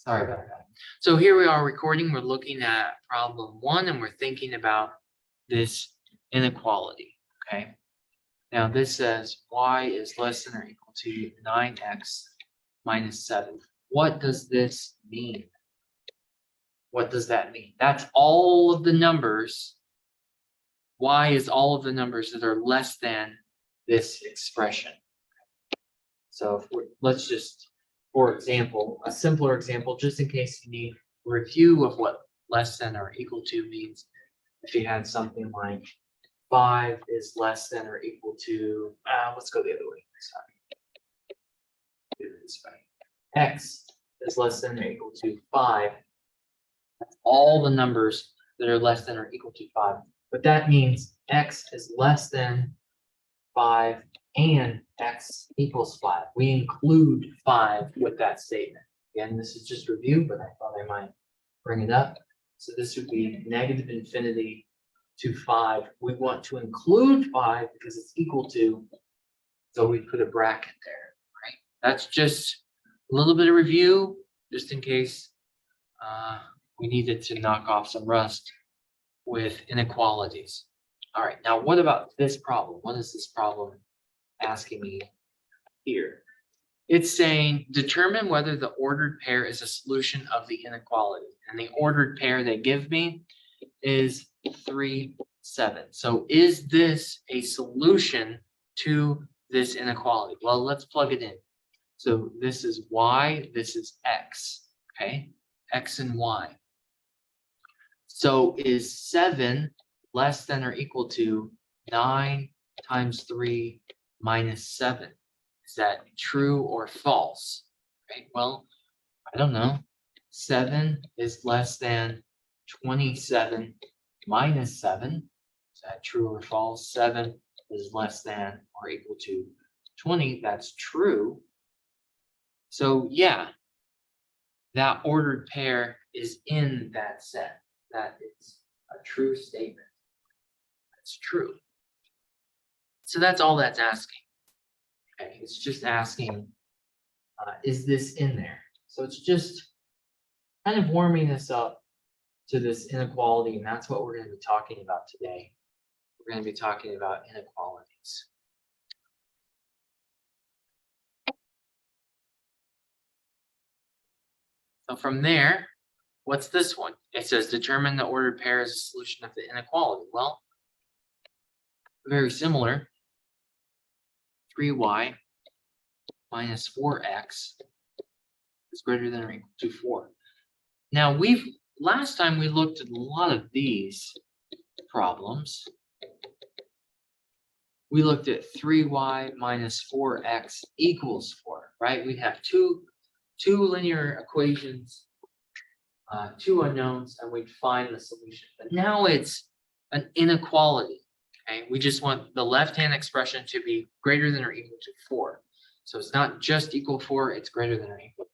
Sorry about that. So here we are recording. We're looking at problem 1 and we're thinking about this inequality. Okay. Now this says y is less than or equal to 9x minus 7. What does this mean? What does that mean? That's all of the numbers. Y is all of the numbers that are less than this expression. So let's just, for example, a simpler example, just in case you need a review of what less than or equal to means. If you had something like 5 is less than or equal to, let's go the other way. Sorry. Do it this way. X is less than or equal to 5. That's all the numbers that are less than or equal to 5. But that means X is less than 5 and X equals 5. We include 5 with that statement. Again, this is just review, but I thought I might bring it up. So this would be negative infinity to 5. We want to include 5 because it's equal to, so we put a bracket there, right? That's just a little bit of review, just in case we needed to knock off some rust with inequalities. All right, now what about this problem? What is this problem asking me here? It's saying determine whether the ordered pair is a solution of the inequality. And the ordered pair they give me is 3, 7. So is this a solution to this inequality? Well, let's plug it in. So this is y, this is x, okay? X and y. So is 7 less than or equal to 9 times 3 minus 7? Is that true or false? Right? Well, I don't know. 7 is less than 27 minus 7. Is that true or false? 7 is less than or equal to 20. That's true. So yeah, that ordered pair is in that set. That is a true statement. That's true. So that's all that's asking. Okay, it's just asking, is this in there? So it's just kind of warming us up to this inequality, and that's what we're going to be talking about today. We're going to be talking about inequalities. So from there, what's this one? It says determine the ordered pair as a solution of the inequality. Well, very similar. 3y minus 4x is greater than or equal to 4. Now last time we looked at a lot of these problems. We looked at 3y minus 4x equals 4, right? We have two linear equations, 2 unknowns, and we'd find the solution. But now it's an inequality. Okay, we just want the left-hand expression to be greater than or equal to 4. So it's not just equal 4, it's greater than or equal.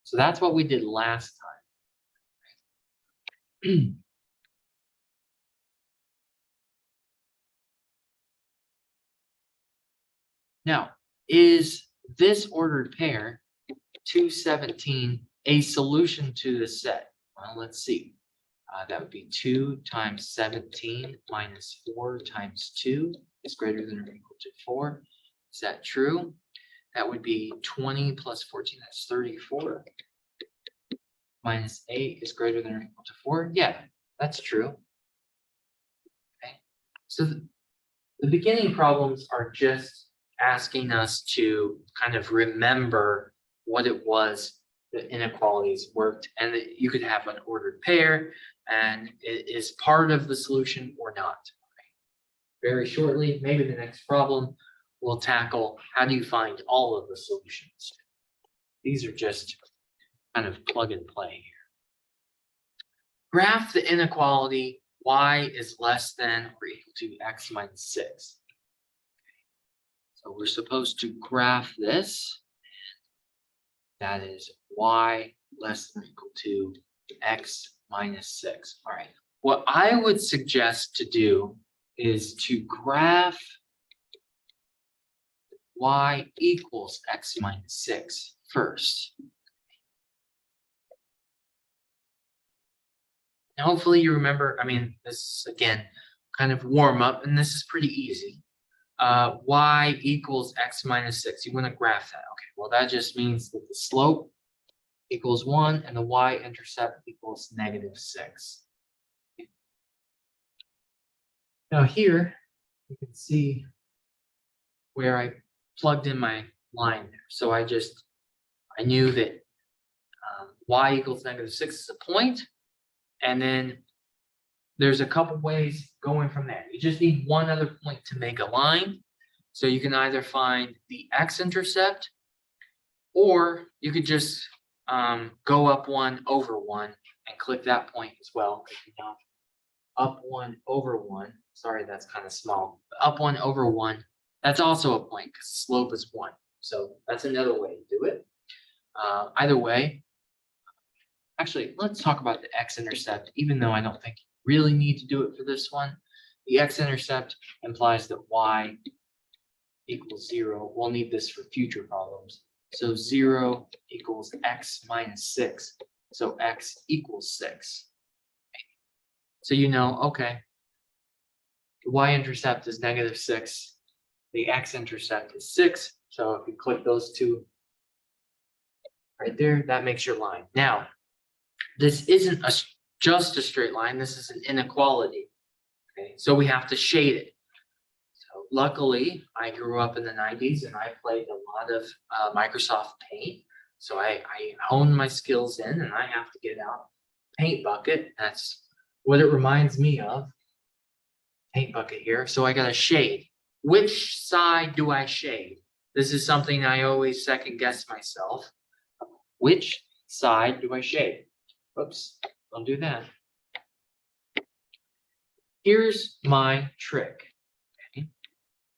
So that's what we did last time. Now, is this ordered pair 217 a solution to the set? Well, let's see. That would be 2 times 17 minus 4 times 2 is greater than or equal to 4. Is that true? That would be 20 plus 14, that's 34. Minus 8 is greater than or equal to 4. Yeah, that's true. Okay. So the beginning problems are just asking us to kind of remember what it was the inequalities worked, and that you could have an ordered pair and it is part of the solution or not. Very shortly, maybe the next problem we'll tackle how do you find all of the solutions. These are just kind of plug and play here. Graph the inequality y is less than or equal to x minus 6. So we're supposed to graph this. That is y less than or equal to x minus 6. All right. What I would suggest to do is to graph y equals x minus 6 first. Now, hopefully you remember, I mean, this is, again, kind of warm up, and this is pretty easy. Y equals x minus 6. You want to graph that. Okay, well, that just means that the slope equals 1 and the y-intercept equals -6. Now here, you can see where I plugged in my line there. So I knew that y equals -6 is a point, and then there's a couple ways going from there. You just need one other point to make a line. So you can either find the x-intercept, or you could just go up 1 over 1 and click that point as well. Up 1 over 1. Sorry, that's kind of small. Up 1 over 1. That's also a point because the slope is 1. So that's another way to do it. Either way, actually, let's talk about the x-intercept, even though I don't think you really need to do it for this one. The x-intercept implies that y equals 0. We'll need this for future problems. So 0 equals x minus 6. So x equals 6. So you know, okay, the y-intercept is -6. The x-intercept is 6. So if you click those two right there, that makes your line. Now, this isn't just a straight line. This is an inequality. Okay, so we have to shade it. So luckily, I grew up in the 90s and I played a lot of Microsoft Paint. So I honed my skills in, and I have to get out paint bucket. That's what it reminds me of. Paint bucket here. So I got to shade. Which side do I shade? This is something I always second guess myself. Which side do I shade? Oops, don't do that. Here's my trick. Okay.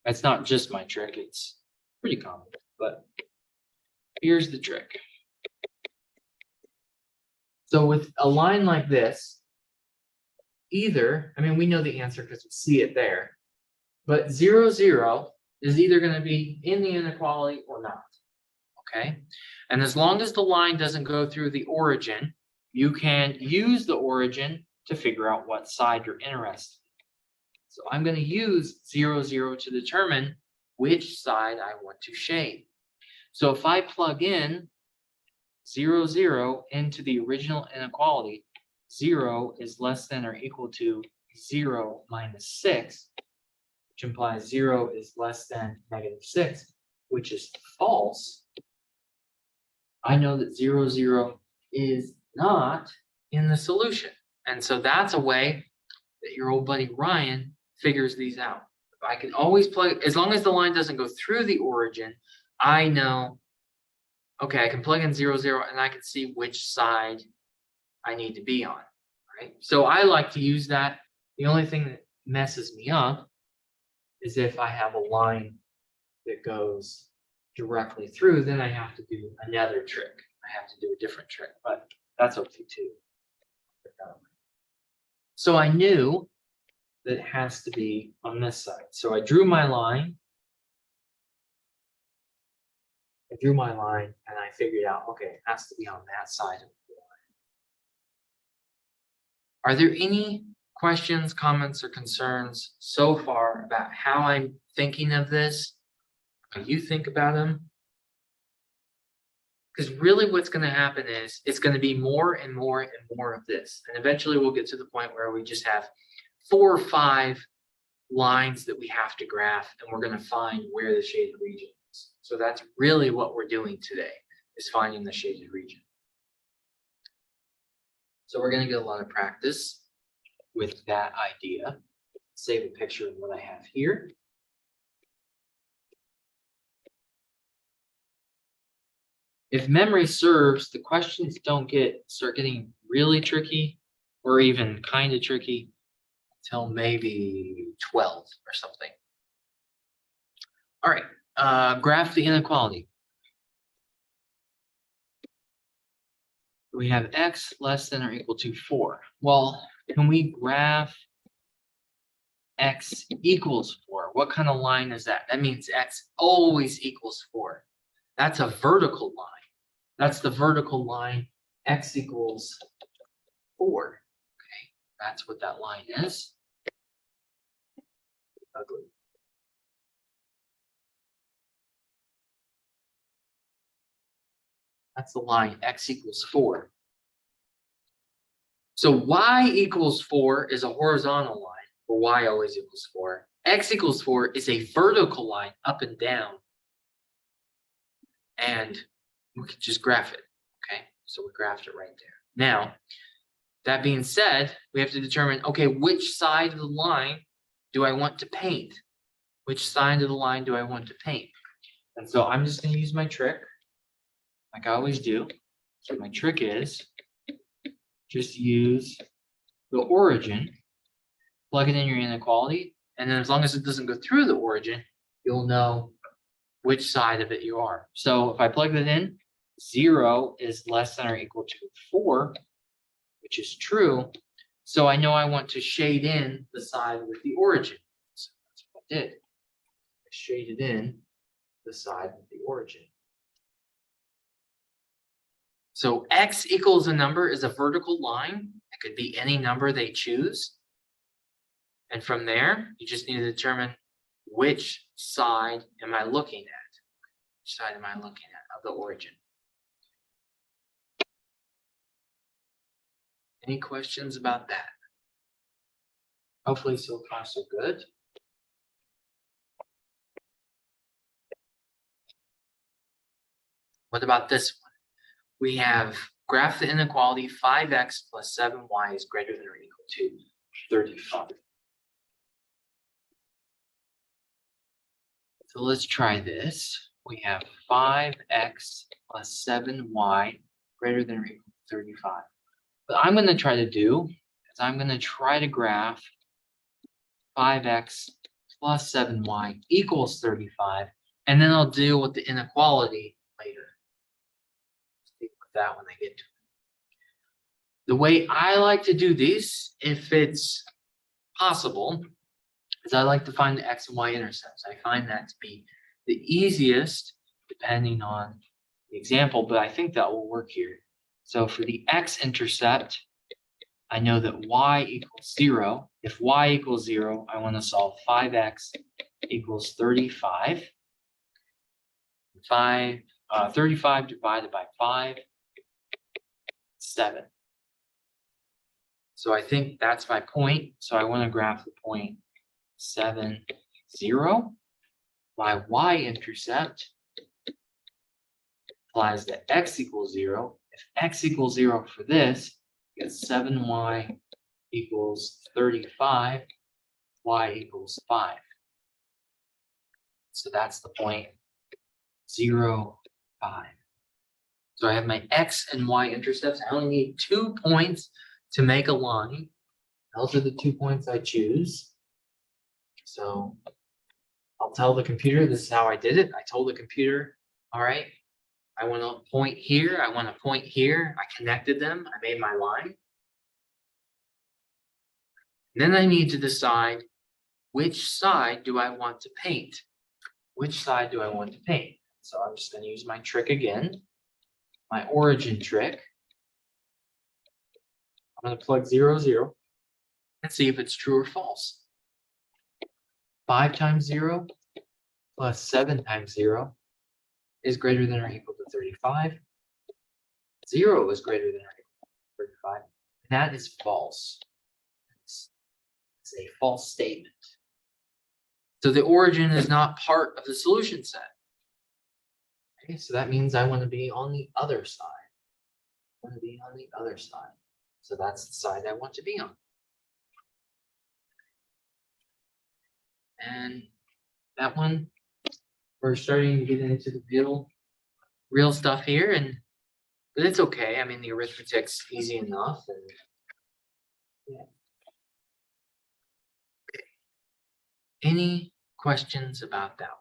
That's not just my trick, it's pretty common, but here's the trick. So with a line like this, either, I mean, we know the answer because we see it there, but 0, 0 is either going to be in the inequality or not. Okay, and as long as the line doesn't go through the origin, you can use the origin to figure out what side you're interested in. So I'm going to use 0, 0 to determine which side I want to shade. So if I plug in 0, 0 into the original inequality, 0 is less than or equal to 0 minus 6, which implies 0 is less than -6, which is false. I know that 0, 0 is not in the solution. And so that's a way that your old buddy Ryan figures these out. I can always plug, as long as the line doesn't go through the origin, I know, okay, I can plug in 0, 0 and I can see which side I need to be on, right? So I like to use that. The only thing that messes me up is if I have a line that goes directly through, then I have to do another trick. I have to do a different trick, but that's okay too. So I knew that it has to be on this side. So I drew my line. And I figured out, okay, it has to be on that side of the line. Are there any questions, comments, or concerns so far about how I'm thinking of this? How you think about them? Because really what's going to happen is it's going to be more and more and more of this. And eventually we'll get to the point where we just have 4 or 5 lines that we have to graph, and we're going to find where the shaded region is. So that's really what we're doing today, is finding the shaded region. So we're going to get a lot of practice with that idea. Save a picture of what I have here. If memory serves, the questions don't start getting really tricky, or even kind of tricky, until maybe 12 or something. All right, graph the inequality. We have x less than or equal to 4. Well, can we graph x equals 4? What kind of line is that? That means x always equals 4. That's a vertical line. That's the vertical line, x equals 4. Okay. That's what that line is. Ugly. That's the line x equals 4. So y equals 4 is a horizontal line, where y always equals 4. X equals 4 is a vertical line up and down. And we can just graph it, okay? So we graphed it right there. Now, that being said, we have to determine, okay, which side of the line do I want to paint? Which side of the line do I want to paint? And so I'm just going to use my trick, like I always do. So my trick is just use the origin, plug it in your inequality, and then as long as it doesn't go through the origin, you'll know which side of it you are. So if I plug that in, 0 is less than or equal to 4, which is true. So I know I want to shade in the side with the origin. So that's what I did. I shaded in the side with the origin. So x equals a number is a vertical line. It could be any number they choose. And from there, you just need to determine which side am I looking at? Which side am I looking at of the origin? Any questions about that? Hopefully so far so good. What about this one? We have graph the inequality 5x plus 7y is greater than or equal to 35. So let's try this. We have 5x plus 7y greater than or equal to 35. What I'm going to try to do is I'm going to try to graph 5x plus 7y equals 35, and then I'll deal with the inequality later. Deal with that when I get to it. The way I like to do these, if it's possible, is I like to find the x and y intercepts. I find that to be the easiest, depending on the example, but I think that will work here. So for the x-intercept, I know that y equals 0. If y equals 0, I want to solve 5x equals 35. 35 divided by 5, 7. So I think that's my point. So I want to graph the point 7, 0. My y-intercept implies that x equals 0. If x equals 0 for this, get 7y equals 35, y equals 5. So that's the point 0, 5. So I have my x and y intercepts. I only need 2 points to make a line. Those are the 2 points I choose. So I'll tell the computer this is how I did it. I told the computer, all right, I want to point here. I want to point here. I connected them. I made my line. Then I need to decide which side do I want to paint? Which side do I want to paint? So I'm just going to use my trick again, my origin trick. I'm going to plug 0, 0 and see if it's true or false. 5 times 0 plus 7 times 0 is greater than or equal to 35. 0 is greater than or equal to 35. And that is false. It's a false statement. So the origin is not part of the solution set. Okay, so that means I want to be on the other side. I want to be on the other side. So that's the side I want to be on. And that one, we're starting to get into the real stuff here, but it's okay. I mean, the arithmetic's easy enough. And yeah. Okay. Any questions about that one?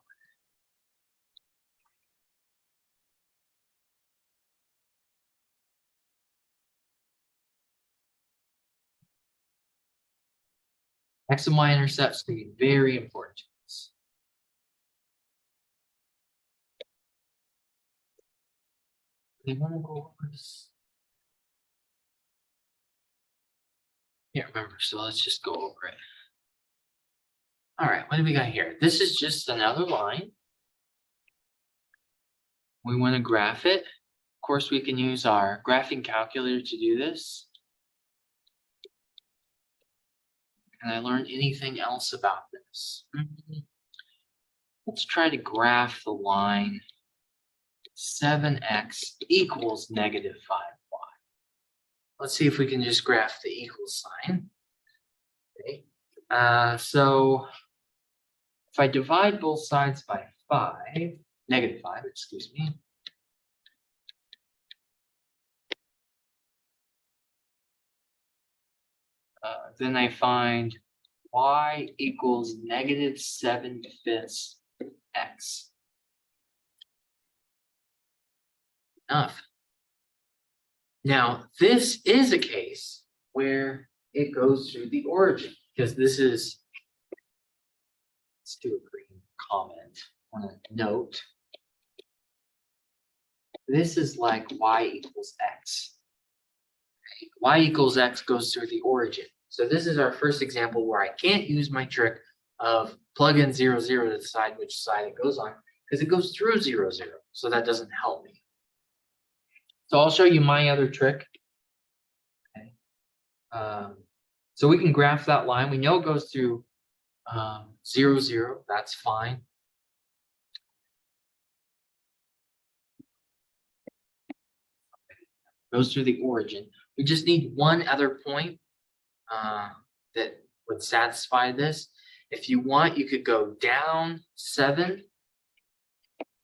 X and Y intercepts can be very important to us. They want to go over this. Can't remember, so let's just go over it. All right, what do we got here? This is just another line. We want to graph it. Of course, we can use our graphing calculator to do this. Can I learn anything else about this? Let's try to graph the line 7x equals negative 5y. Let's see if we can just graph the equal sign. Okay. So if I divide both sides by 5, negative 5, excuse me. Then I find y equals negative 7/5 x. Enough. Now, this is a case where it goes through the origin, because this is, let's do a green comment on a note. This is like y equals x. Okay. Y equals x goes through the origin. So this is our first example where I can't use my trick of plug in 0, 0 to decide which side it goes on, because it goes through 0, 0. So that doesn't help me. So I'll show you my other trick. Okay. So we can graph that line. We know it goes through 0, 0. That's fine. Goes through the origin. We just need one other point that would satisfy this. If you want, you could go down 7,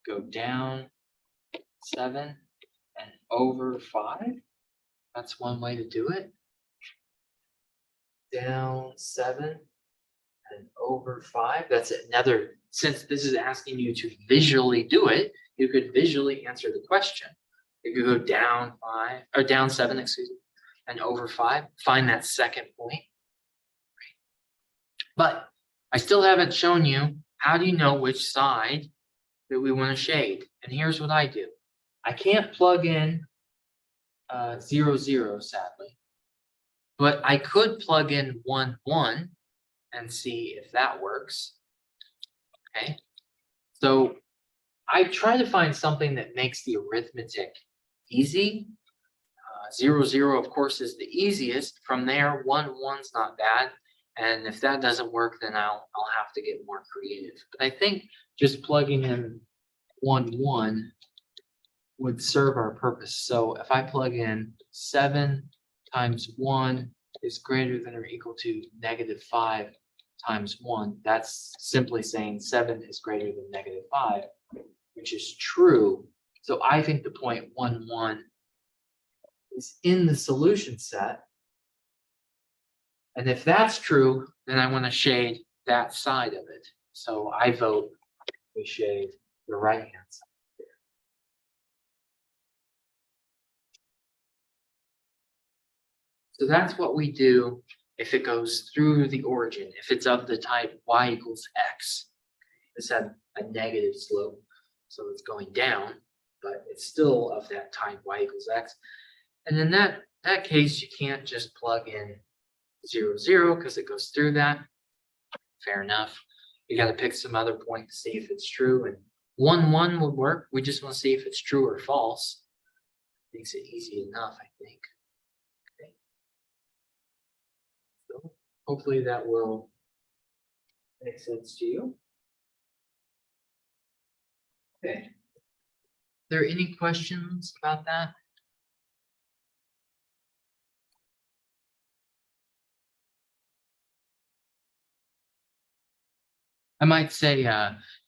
go down 7, and over 5. That's one way to do it. Down 7 and over 5. That's another, since this is asking you to visually do it, you could visually answer the question. You could go down 5, or down 7, excuse me, and over 5. Find that second point. But I still haven't shown you how do you know which side that we want to shade. And here's what I do. I can't plug in 0, 0, sadly. But I could plug in 1, 1 and see if that works. Okay. So I try to find something that makes the arithmetic easy. 0, 0, of course, is the easiest. From there, 1, 1's not bad. And if that doesn't work, then I'll have to get more creative. But I think just plugging in 1, 1 would serve our purpose. So if I plug in 7 times 1 is greater than or equal to negative 5 times 1, that's simply saying 7 is greater than negative 5, which is true. So I think the point 1, 1 is in the solution set. And if that's true, then I want to shade that side of it. So I vote we shade the right-hand side. So that's what we do if it goes through the origin, if it's of the type y equals x. This had a negative slope, so it's going down, but it's still of that type y equals x. And in that case, you can't just plug in 0, 0 because it goes through that. Fair enough. You got to pick some other point to see if it's true. And 1, 1 would work. We just want to see if it's true or false. Makes it easy enough, I think. Okay. So hopefully that will make sense to you. Okay. Are there any questions about that? I might say,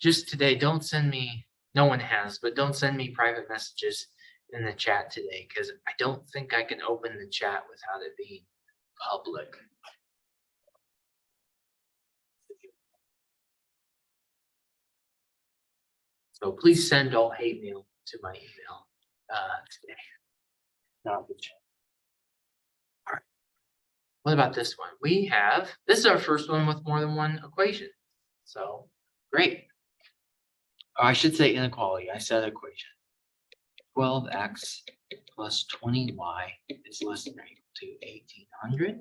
just today, don't send me, no one has, but don't send me private messages in the chat today, because I don't think I can open the chat without it being public. So please send all hate mail to my email today, not the chat. All right. What about this one? This is our first one with more than one equation. So great. Or I should say inequality. I said equation. 12x plus 20y is less than or equal to 1800.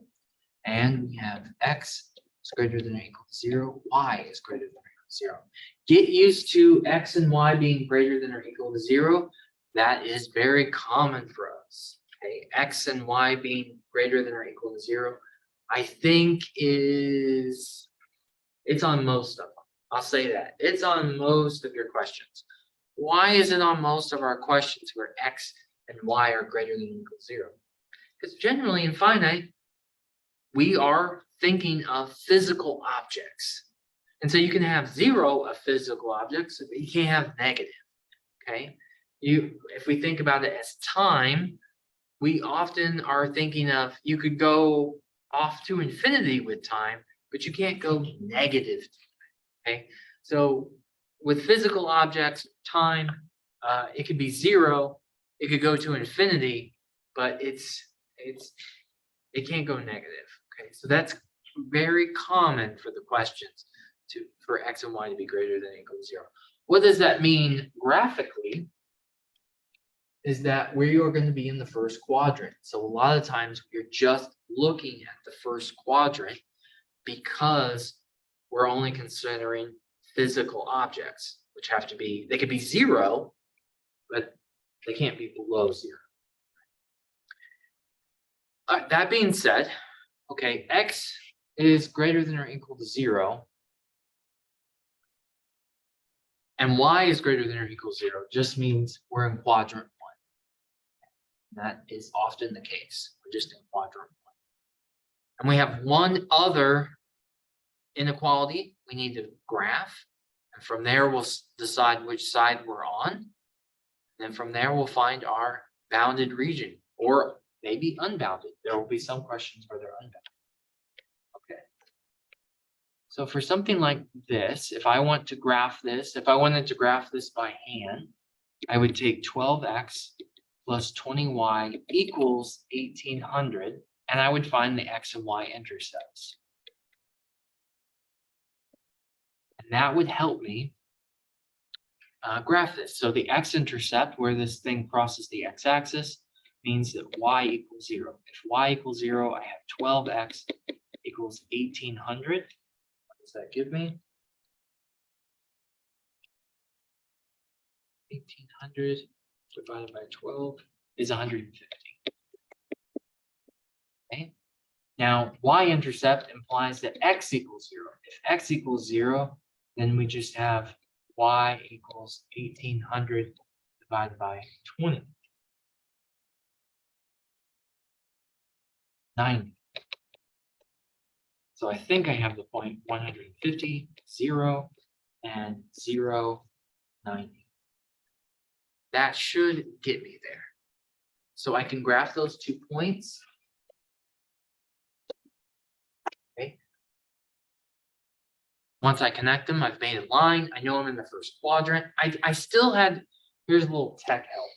And we have x is greater than or equal to 0, y is greater than or equal to 0. Get used to x and y being greater than or equal to 0. That is very common for us. Okay, x and y being greater than or equal to 0, I think it's on most of them. I'll say that. It's on most of your questions. Why is it on most of our questions where x and y are greater than or equal to 0? Because generally in finite, we are thinking of physical objects. And so you can have 0 of physical objects, but you can't have negative, okay? If we think about it as time, we often are thinking of, you could go off to infinity with time, but you can't go negative, okay? So with physical objects, time, it could be 0, it could go to infinity, but it can't go negative. Okay, so that's very common for the questions for x and y to be greater than or equal to 0. What does that mean graphically? Is that we are going to be in the first quadrant. So a lot of times you're just looking at the first quadrant because we're only considering physical objects, which have to be, they could be 0, but they can't be below 0. That being said, okay, x is greater than or equal to 0, and y is greater than or equal to 0 just means we're in quadrant 1. That is often the case. We're just in quadrant 1. And we have one other inequality we need to graph. And from there, we'll decide which side we're on. And then from there, we'll find our bounded region, or maybe unbounded. There will be some questions where they're unbounded. Okay. So for something like this, if I want to graph this, if I wanted to graph this by hand, I would take 12x plus 20y equals 1800, and I would find the x and y intercepts. And that would help me graph this. So the x-intercept, where this thing crosses the x-axis, means that y equals 0. If y equals 0, I have 12x equals 1800. What does that give me? 1800 divided by 12 is 150. Okay. Now, y-intercept implies that x equals 0. If x equals 0, then we just have y equals 1800 divided by 20. 90. So I think I have the point 150, 0, and 0, 90. That should get me there. So I can graph those 2 points. Okay. Once I connect them, I've made a line. I know I'm in the first quadrant. I still had, here's a little tech help.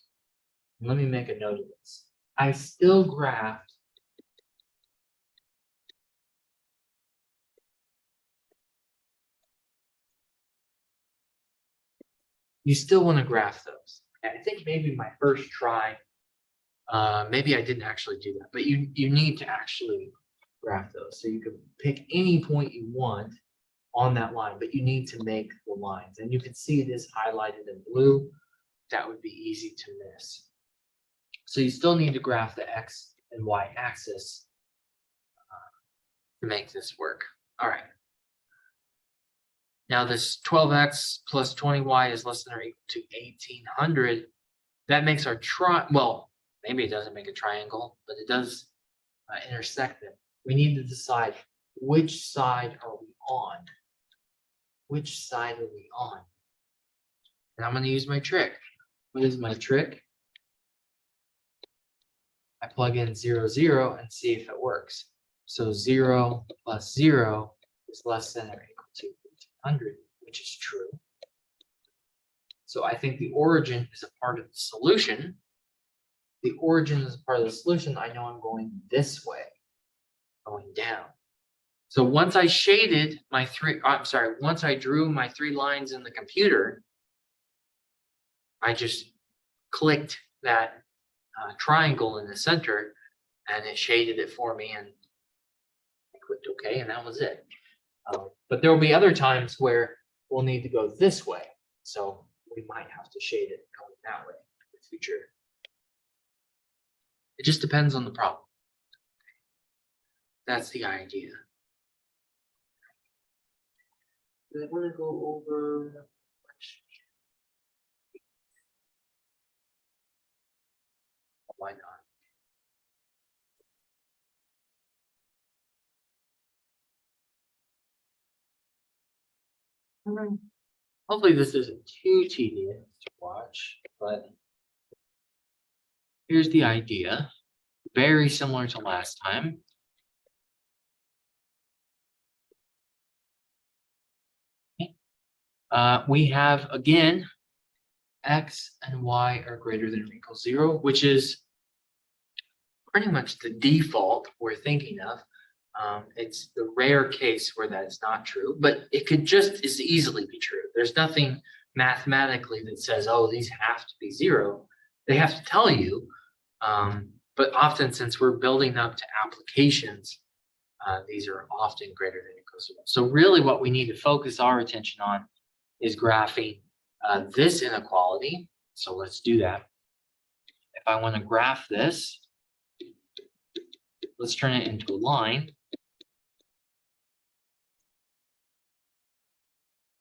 Let me make a note of this. I still graphed you still want to graph those. I think maybe my first try, maybe I didn't actually do that, but you need to actually graph those. So you can pick any point you want on that line, but you need to make the lines. And you can see it is highlighted in blue. That would be easy to miss. So you still need to graph the x and y axis to make this work. All right. Now this 12x plus 20y is less than or equal to 1800. That makes our well, maybe it doesn't make a triangle, but it does intersect them. We need to decide which side are we on. Which side are we on? And I'm going to use my trick. What is my trick? I plug in 0, 0 and see if it works. So 0 plus 0 is less than or equal to 1800, which is true. So I think the origin is a part of the solution. The origin is a part of the solution. I know I'm going this way, going down. So once I shaded my once I drew my 3 lines in the computer, I just clicked that triangle in the center and it shaded it for me. And clicked OK, and that was it. But there will be other times where we'll need to go this way. So we might have to shade it going that way in the future. It just depends on the problem. That's the idea. Do I want to go over? Why not? Hopefully this isn't too tedious to watch, but here's the idea. Very similar to last time. We have, again, x and y are greater than or equal 0, which is pretty much the default we're thinking of. It's the rare case where that is not true, but it could just as easily be true. There's nothing mathematically that says, oh, these have to be 0. They have to tell you, but often since we're building up to applications, these are often greater than or equal 0. So really what we need to focus our attention on is graphing this inequality. So let's do that. If I want to graph this, let's turn it into a line.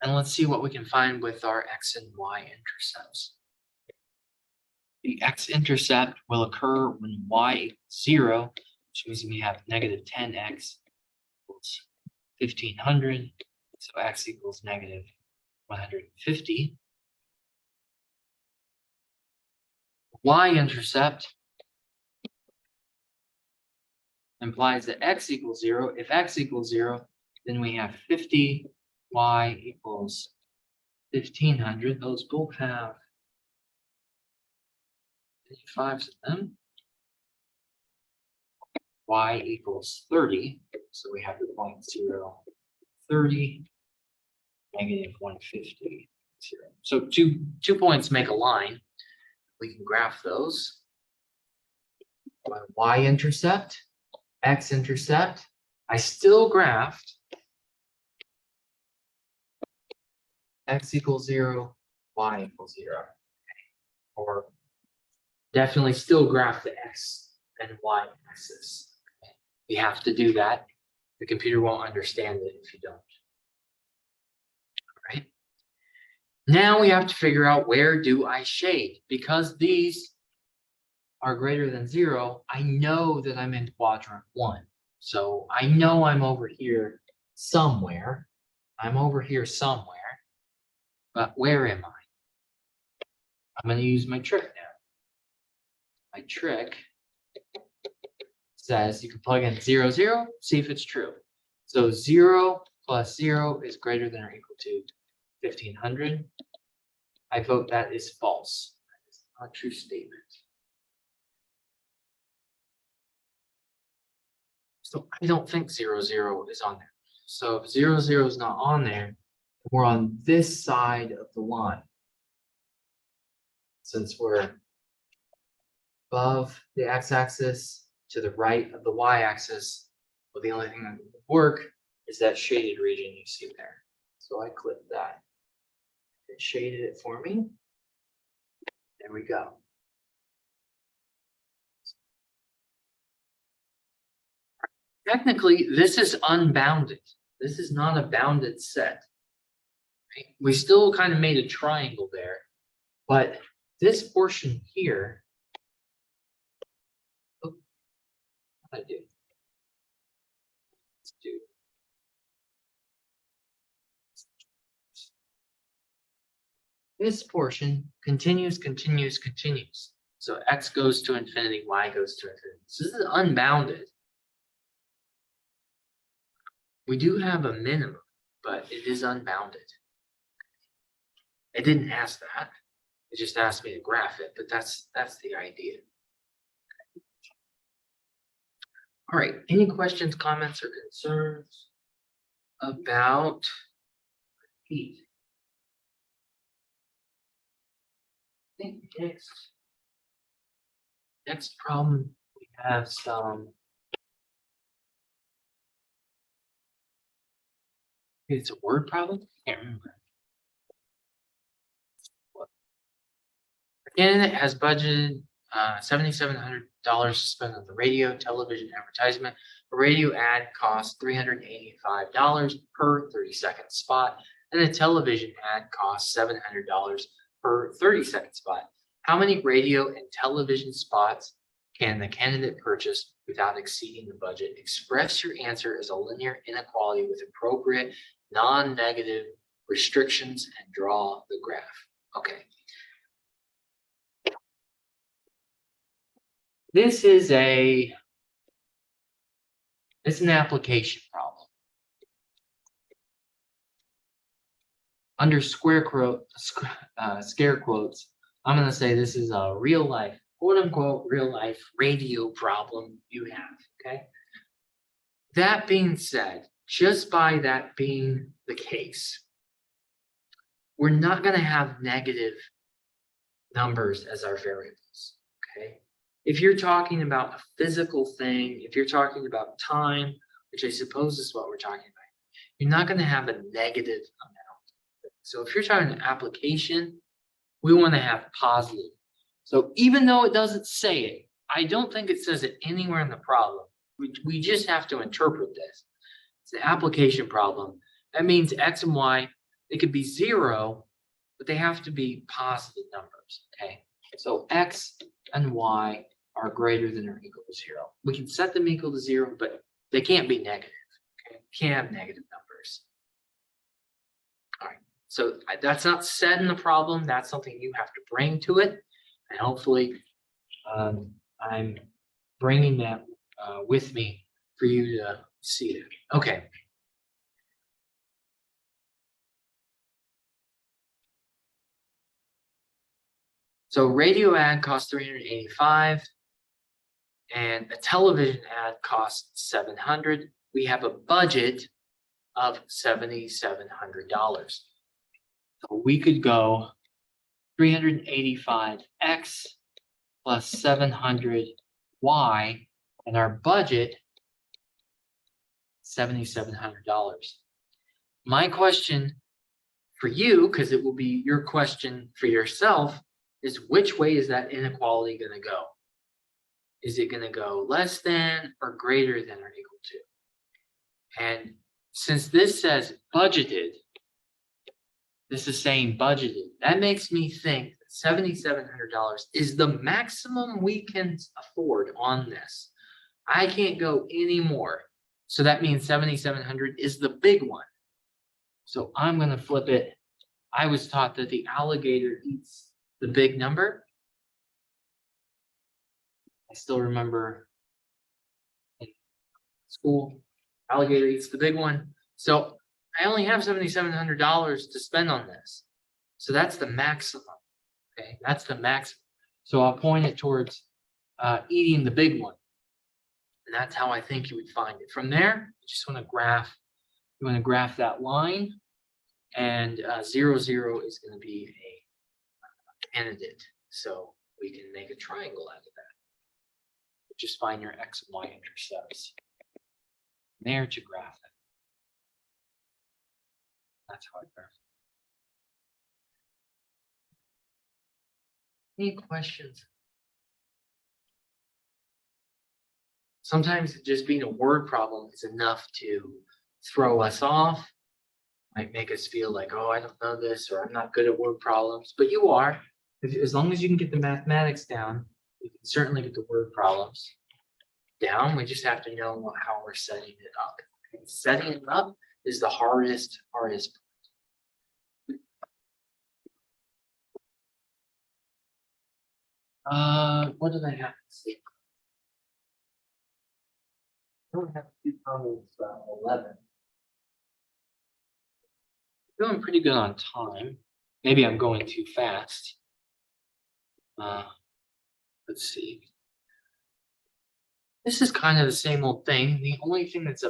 And let's see what we can find with our x and y intercepts. The x-intercept will occur when y equals 0, which means we have negative 10x equals 1500. So x equals negative 150. Y-intercept implies that x equals 0. If x equals 0, then we have 50. Y equals 1500. Those both have 5s in them. Y equals 30. So we have the point 0, 30, negative 150, 0. So two points make a line. We can graph those. Y-intercept, x-intercept. I still graphed x equals 0, y equals 0. Or definitely still graph the x and y axis. You have to do that. The computer won't understand it if you don't. All right. Now we have to figure out, where do I shade? Because these are greater than 0, I know that I'm in quadrant 1. So I know I'm over here somewhere. I'm over here somewhere. But where am I? I'm going to use my trick now. My trick says you can plug in 0, 0, see if it's true. So 0 plus 0 is greater than or equal to 1500. I vote that is false. That is not a true statement. So I don't think 0, 0 is on there. So if 0, 0 is not on there, we're on this side of the line. Since we're above the x-axis to the right of the y-axis, well, the only thing that would work is that shaded region you see there. So I clicked that. It shaded it for me. There we go. Technically, this is unbounded. This is not a bounded set. Right? We still kind of made a triangle there, but this portion here, oh, what did I do? Let's do. This portion continues, continues, continues. So x goes to infinity, y goes to infinity. So this is unbounded. We do have a minimum, but it is unbounded. It didn't ask that. It just asked me to graph it, but that's the idea. All right, any questions, comments, or concerns about heat? I think next problem, we have some It's a word problem? Can't remember. The candidate has budgeted $7,700 to spend on the radio, television advertisement. A radio ad costs $385 per 30-second spot, and a television ad costs $700 per 30-second spot. How many radio and television spots can the candidate purchase without exceeding the budget? Express your answer as a linear inequality with appropriate non-negative restrictions and draw the graph. Okay. This is an application problem. Under scare quotes, I'm going to say this is a real life, quote unquote, real life radio problem you have. Okay. That being said, just by that being the case, we're not going to have negative numbers as our variables. Okay. If you're talking about a physical thing, if you're talking about time, which I suppose is what we're talking about, you're not going to have a negative amount. So if you're talking an application, we want to have positive. So even though it doesn't say it, I don't think it says it anywhere in the problem. We just have to interpret this. It's an application problem. That means X and Y, they could be 0, but they have to be positive numbers. Okay. So X and Y are greater than or equal to 0. We can set them equal to 0, but they can't be negative. Okay? Can't have negative numbers. All right. So that's not said in the problem. That's something you have to bring to it. And hopefully I'm bringing that with me for you to see it. Okay. So radio ad costs $385 and a television ad costs $700. We have a budget of $7,700. So we could go 385x plus 700y, and our budget $7,700. My question for you, because it will be your question for yourself, is which way is that inequality going to go? Is it going to go less than or greater than or equal to? And since this says budgeted, this is saying budgeted, that makes me think that $7,700 is the maximum we can afford on this. I can't go any more. So that means 7,700 is the big one. So I'm going to flip it. I was taught that the alligator eats the big number. I still remember in school, alligator eats the big one. So I only have $7,700 to spend on this. So that's the maximum. Okay, that's the maximum. So I'll point it towards eating the big one. And that's how I think you would find it. From there, you just want to graph. You want to graph that line, and 0, 0 is going to be a candidate. So we can make a triangle out of that. Just find your X and Y intercepts. There to graph it. That's how I graph it. Any questions? Sometimes just being a word problem is enough to throw us off. Might make us feel like, oh, I don't know this, or I'm not good at word problems. But you are. As long as you can get the mathematics down, you can certainly get the word problems down. We just have to know how we're setting it up. Okay? Setting it up is the hardest part. What did I have to see? I don't have to do problems 11. Doing pretty good on time. Maybe I'm going too fast. Let's see. This is kind of the same old thing. The only thing that's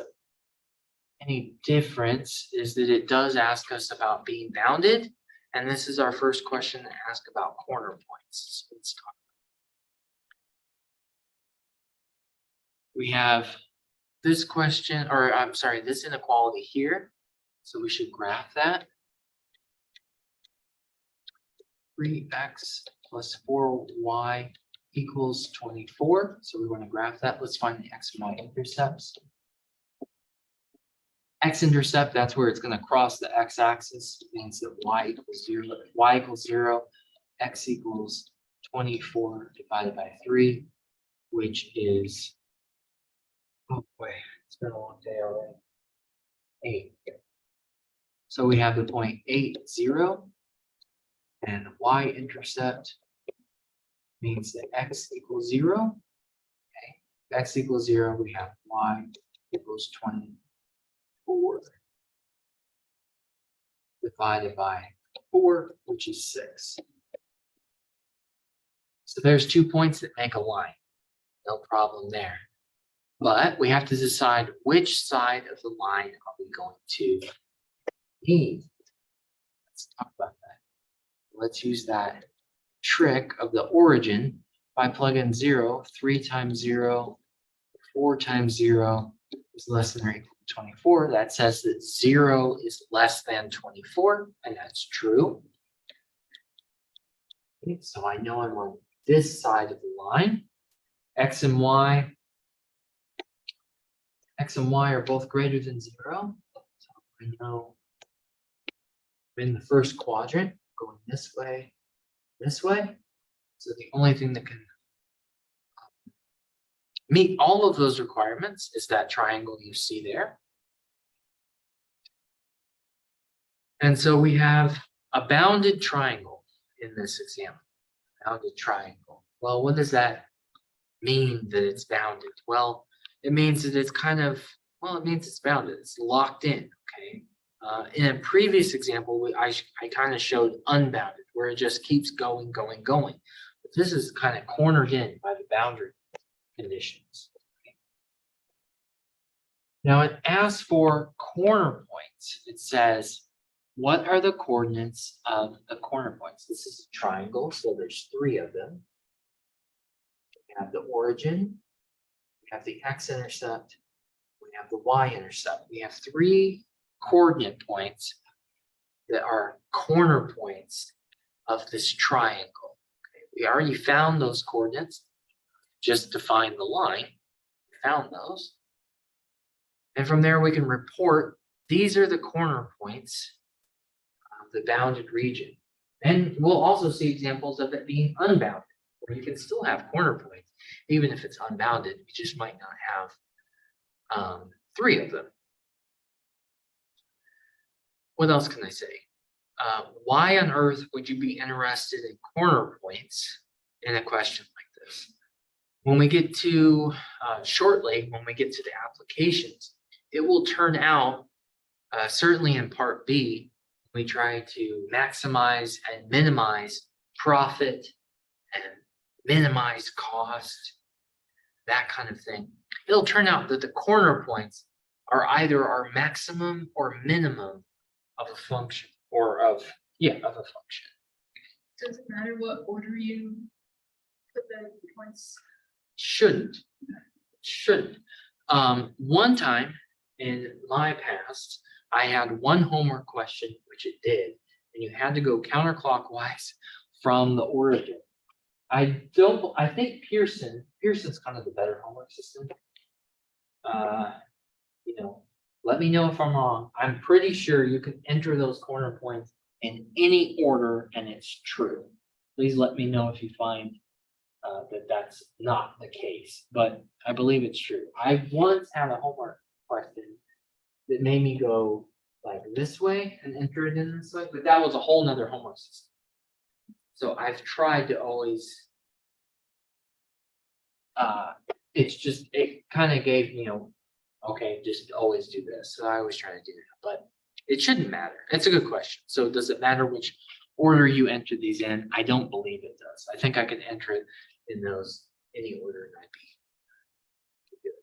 any difference is that it does ask us about being bounded. And this is our first question to ask about corner points. So let's talk. We have this question, or I'm sorry, this inequality here. So we should graph that. 3x plus 4y equals 24. So we want to graph that. Let's find the x and y intercepts. X-intercept, that's where it's going to cross the x-axis. It means that y equals 0. If y equals 0, x equals 24 divided by 3, which is, oh boy, it's been a long day already, 8. So we have the point 8, 0, and y-intercept means that x equals 0. Okay, if x equals 0, we have y equals 24 divided by 4, which is 6. So there's 2 points that make a line. No problem there. But we have to decide which side of the line are we going to need. Let's talk about that. Let's use that trick of the origin by plugging 0. 3 times 0, 4 times 0 is less than or equal to 24. That says that 0 is less than 24, and that's true. Okay, so I know I'm on this side of the line. X and Y are both greater than 0. So I know I'm in the first quadrant, going this way. So the only thing that can meet all of those requirements is that triangle you see there. And so we have a bounded triangle in this example. Bounded triangle. Well, what does that mean that it's bounded? Well, it means that it's kind of, well, it means it's bounded. It's locked in, okay? In a previous example, I kind of showed unbounded, where it just keeps going. But this is kind of cornered in by the boundary conditions. Okay? Now it asks for corner points. It says, what are the coordinates of the corner points? This is a triangle, so there's 3 of them. We have the origin, we have the x-intercept, we have the y-intercept. We have 3 coordinate points that are corner points of this triangle. Okay, we already found those coordinates, just to find the line. We found those. And from there we can report these are the corner points of the bounded region. And we'll also see examples of it being unbounded, where you can still have corner points, even if it's unbounded. You just might not have 3 of them. What else can I say? Why on earth would you be interested in corner points in a question like this? When we get to, shortly, when we get to the applications, it will turn out, certainly in part B, we try to maximize and minimize profit and minimize cost, that kind of thing. It'll turn out that the corner points are either our maximum or minimum of a function, or of a function. Does it matter what order you put the points? Shouldn't. One time in my past, I had one homework question, which it did, and you had to go counterclockwise from the origin. I think Pearson's kind of the better homework system. Let me know if I'm wrong. I'm pretty sure you can enter those corner points in any order and it's true. Please let me know if you find that that's not the case, but I believe it's true. I once had a homework question that made me go like this way and enter it in this way, but that was a whole nother homework system. So I've tried to always, it kind of gave me okay, just always do this. So I always try to do that, but it shouldn't matter. It's a good question. So does it matter which order you enter these in? I don't believe it does. I think I can enter it in those any order and I'd be good.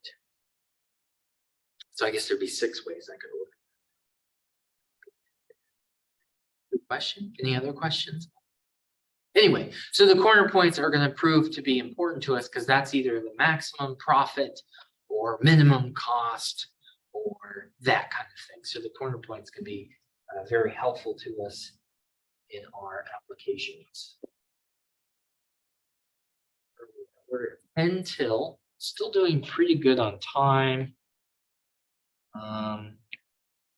So I guess there'd be 6 ways I could order. Good question. Any other questions? Anyway, so the corner points are going to prove to be important to us because that's either the maximum profit or minimum cost or that kind of thing. So the corner points can be very helpful to us in our applications. We're 10 till, still doing pretty good on time.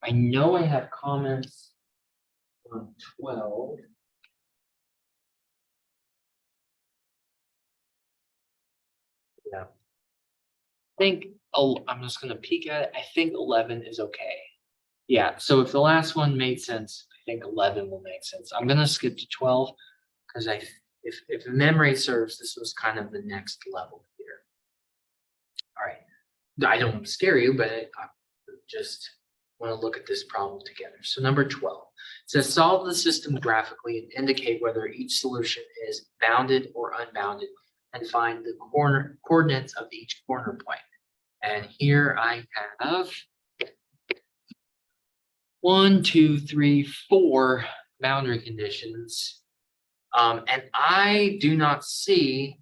I know I have comments on 12. Yeah. I think I'm just going to peek at it. I think 11 is okay. Yeah, so if the last one made sense, I think 11 will make sense. I'm going to skip to 12 because if memory serves, this was kind of the next level here. All right. I don't want to scare you, but I just want to look at this problem together. So number 12 says solve the system graphically and indicate whether each solution is bounded or unbounded and find the coordinates of each corner point. And here I have 1, 2, 3, 4 boundary conditions. And I do not see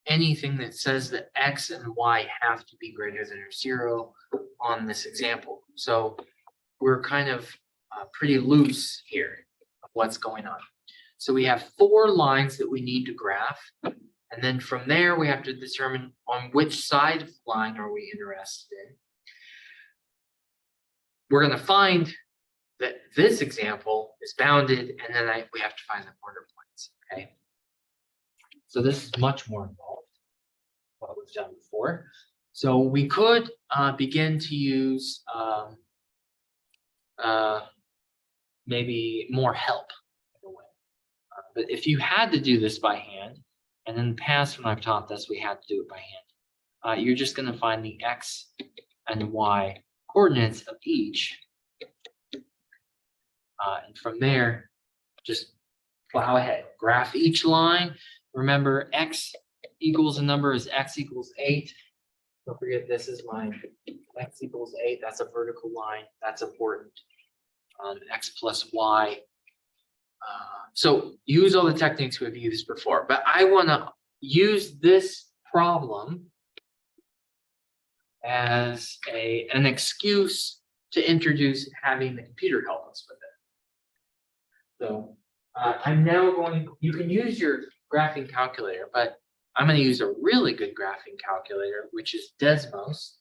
anything that says that X and Y have to be greater than or 0 on this example. So we're kind of pretty loose here of what's going on. So we have 4 lines that we need to graph. And then from there, we have to determine on which side of the line are we interested in. We're going to find that this example is bounded, and then we have to find the corner points, okay? So this is much more involved than what we've done before. So we could begin to use maybe more help in a way. But if you had to do this by hand, and in the past when I've taught this, we had to do it by hand, you're just going to find the X and Y coordinates of each. And from there, just plow ahead. Graph each line. Remember, X equals a number is X equals 8. Don't forget, this is my X equals 8. That's a vertical line. That's important. X plus Y. So use all the techniques we've used before. But I want to use this problem as an excuse to introduce having the computer help us with it. So I'm now you can use your graphing calculator, but I'm going to use a really good graphing calculator, which is Desmos.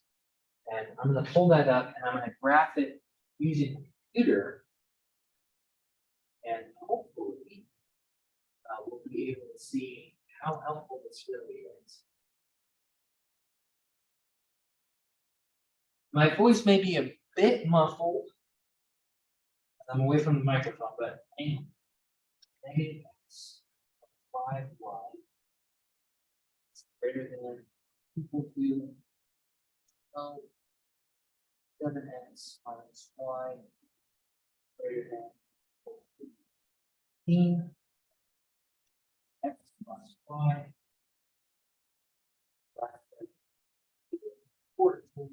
And I'm going to pull that up and I'm going to graph it using the computer. And hopefully we'll be able to see how helpful this really is. My voice may be a bit muffled. I'm away from the microphone, but negative X 5Y is greater than equal to 7X minus Y greater than 15 X plus Y 14.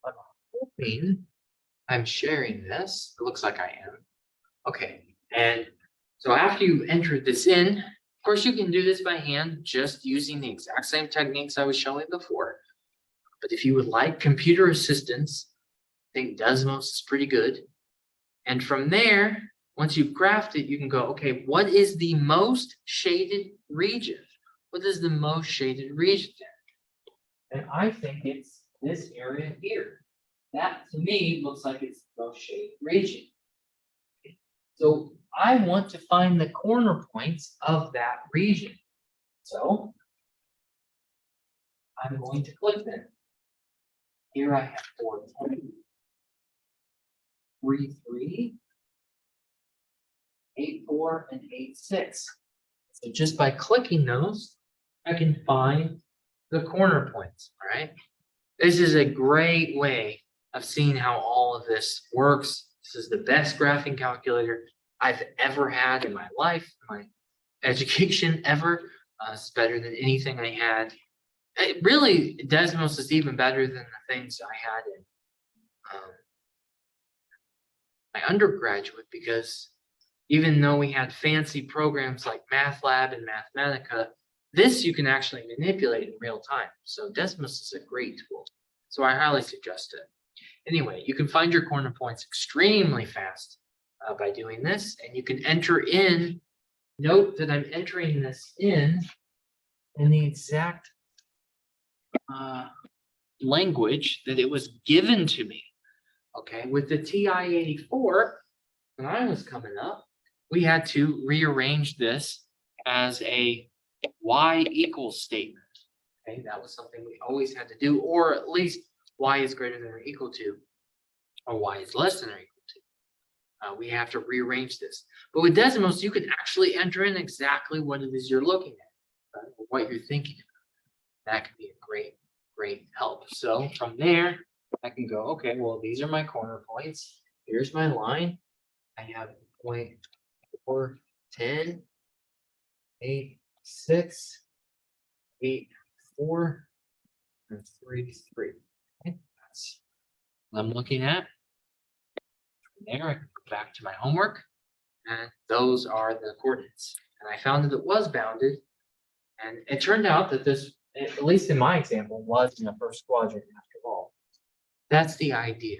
I'm hoping I'm sharing this. It looks like I am. Okay, and so after you enter this in, of course you can do this by hand, just using the exact same techniques I was showing before. But if you would like computer assistance, I think Desmos is pretty good. And from there, once you've graphed it, you can go, okay, what is the most shaded region? What is the most shaded region there? And I think it's this area here. That to me looks like it's the most shaded region. So I want to find the corner points of that region. So I'm going to click them. Here I have 410, 3, 8, 4, and 8, 6. So just by clicking those, I can find the corner points, all right? This is a great way of seeing how all of this works. This is the best graphing calculator I've ever had in my life, my education ever. It's better than anything I had. It really, Desmos is even better than the things I had in my undergraduate, because even though we had fancy programs like MATLAB and Mathematica, this you can actually manipulate in real time. So Desmos is a great tool. So I highly suggest it. Anyway, you can find your corner points extremely fast by doing this, and you can enter in. Note that I'm entering this in the exact language that it was given to me. Okay, with the TI-84, when I was coming up, we had to rearrange this as a y equals statement. Okay, that was something we always had to do, or at least y is greater than or equal to, or y is less than or equal to. We have to rearrange this. But with Desmos, you can actually enter in exactly what it is you're looking at, right? Or what you're thinking about. That could be a great help. So from there, I can go, okay, well, these are my corner points. Here's my line. I have 0.4, 10, 8, 6, 8, 4, and 3, 3. Okay, that's what I'm looking at. From there, I can go back to my homework, and those are the coordinates. And I found that it was bounded, and it turned out that this, at least in my example, was in the first quadrant after all. That's the idea.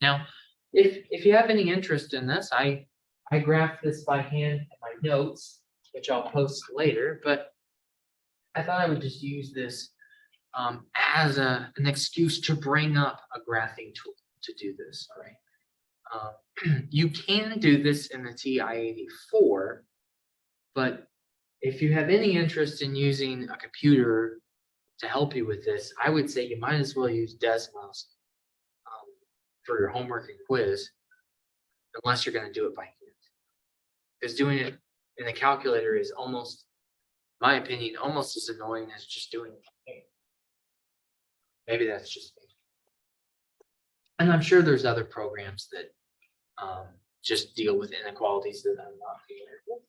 Now, if you have any interest in this, I graphed this by hand in my notes, which I'll post later, but I thought I would just use this as an excuse to bring up a graphing tool to do this, all right? You can do this in the TI-84, but if you have any interest in using a computer to help you with this, I would say you might as well use Desmos for your homework and quiz, unless you're going to do it by hand. Because doing it in a calculator is almost, in my opinion, almost as annoying as just doing it by hand. Maybe that's just me. And I'm sure there's other programs that just deal with inequalities that I'm not familiar with.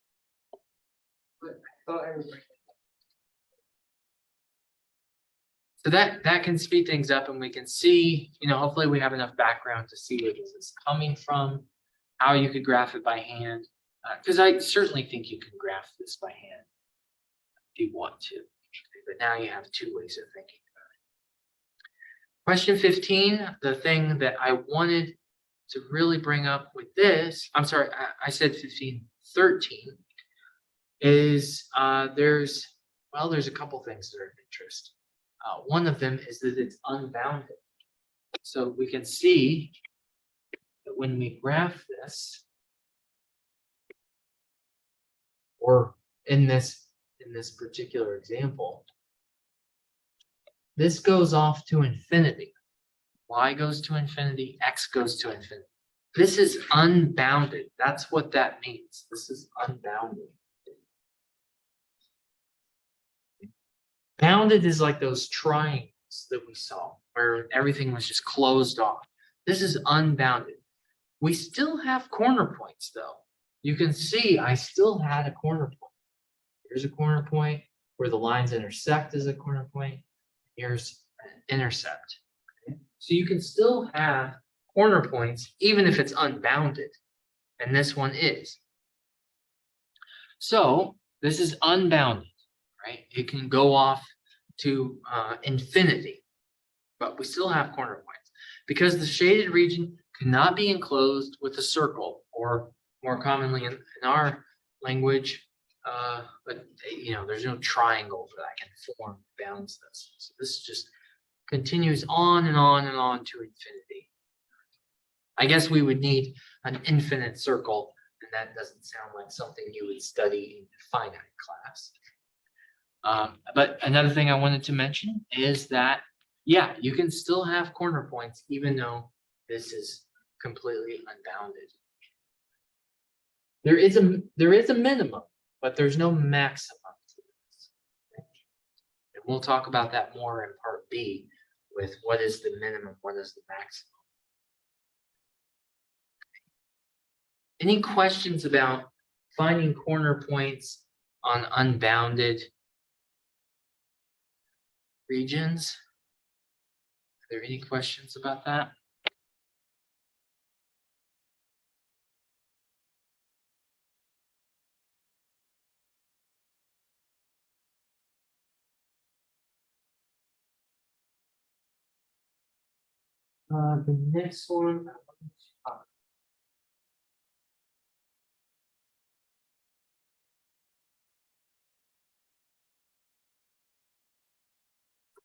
But I thought I would bring it up. So that can speed things up, and we can see, hopefully we have enough background to see where this is coming from, how you could graph it by hand, because I certainly think you can graph this by hand if you want to. But now you have two ways of thinking about it. Question 15, the thing that I wanted to really bring up with this, I'm sorry, I said 15, 13, is there's a couple things that are of interest. One of them is that it's unbounded. So we can see that when we graph this, or in this particular example, this goes off to infinity. Y goes to infinity, X goes to infinity. This is unbounded. That's what that means. This is unbounded. Bounded is like those triangles that we saw where everything was just closed off. This is unbounded. We still have corner points though. You can see I still had a corner point. Here's a corner point where the lines intersect is a corner point. Here's an intercept. Okay? So you can still have corner points even if it's unbounded. And this one is. So this is unbounded, right? It can go off to infinity, but we still have corner points because the shaded region cannot be enclosed with a circle, or more commonly in our language, but there's no triangle that I can form that bounds this. So this just continues on and on and on to infinity. I guess we would need an infinite circle, and that doesn't sound like something you would study in finite class. But another thing I wanted to mention is that, yeah, you can still have corner points even though this is completely unbounded. There is a minimum, but there's no maximum to this. Okay? And we'll talk about that more in part B with what is the minimum, what is the maximum. Any questions about finding corner points on unbounded regions? Are there any questions about that? The next one.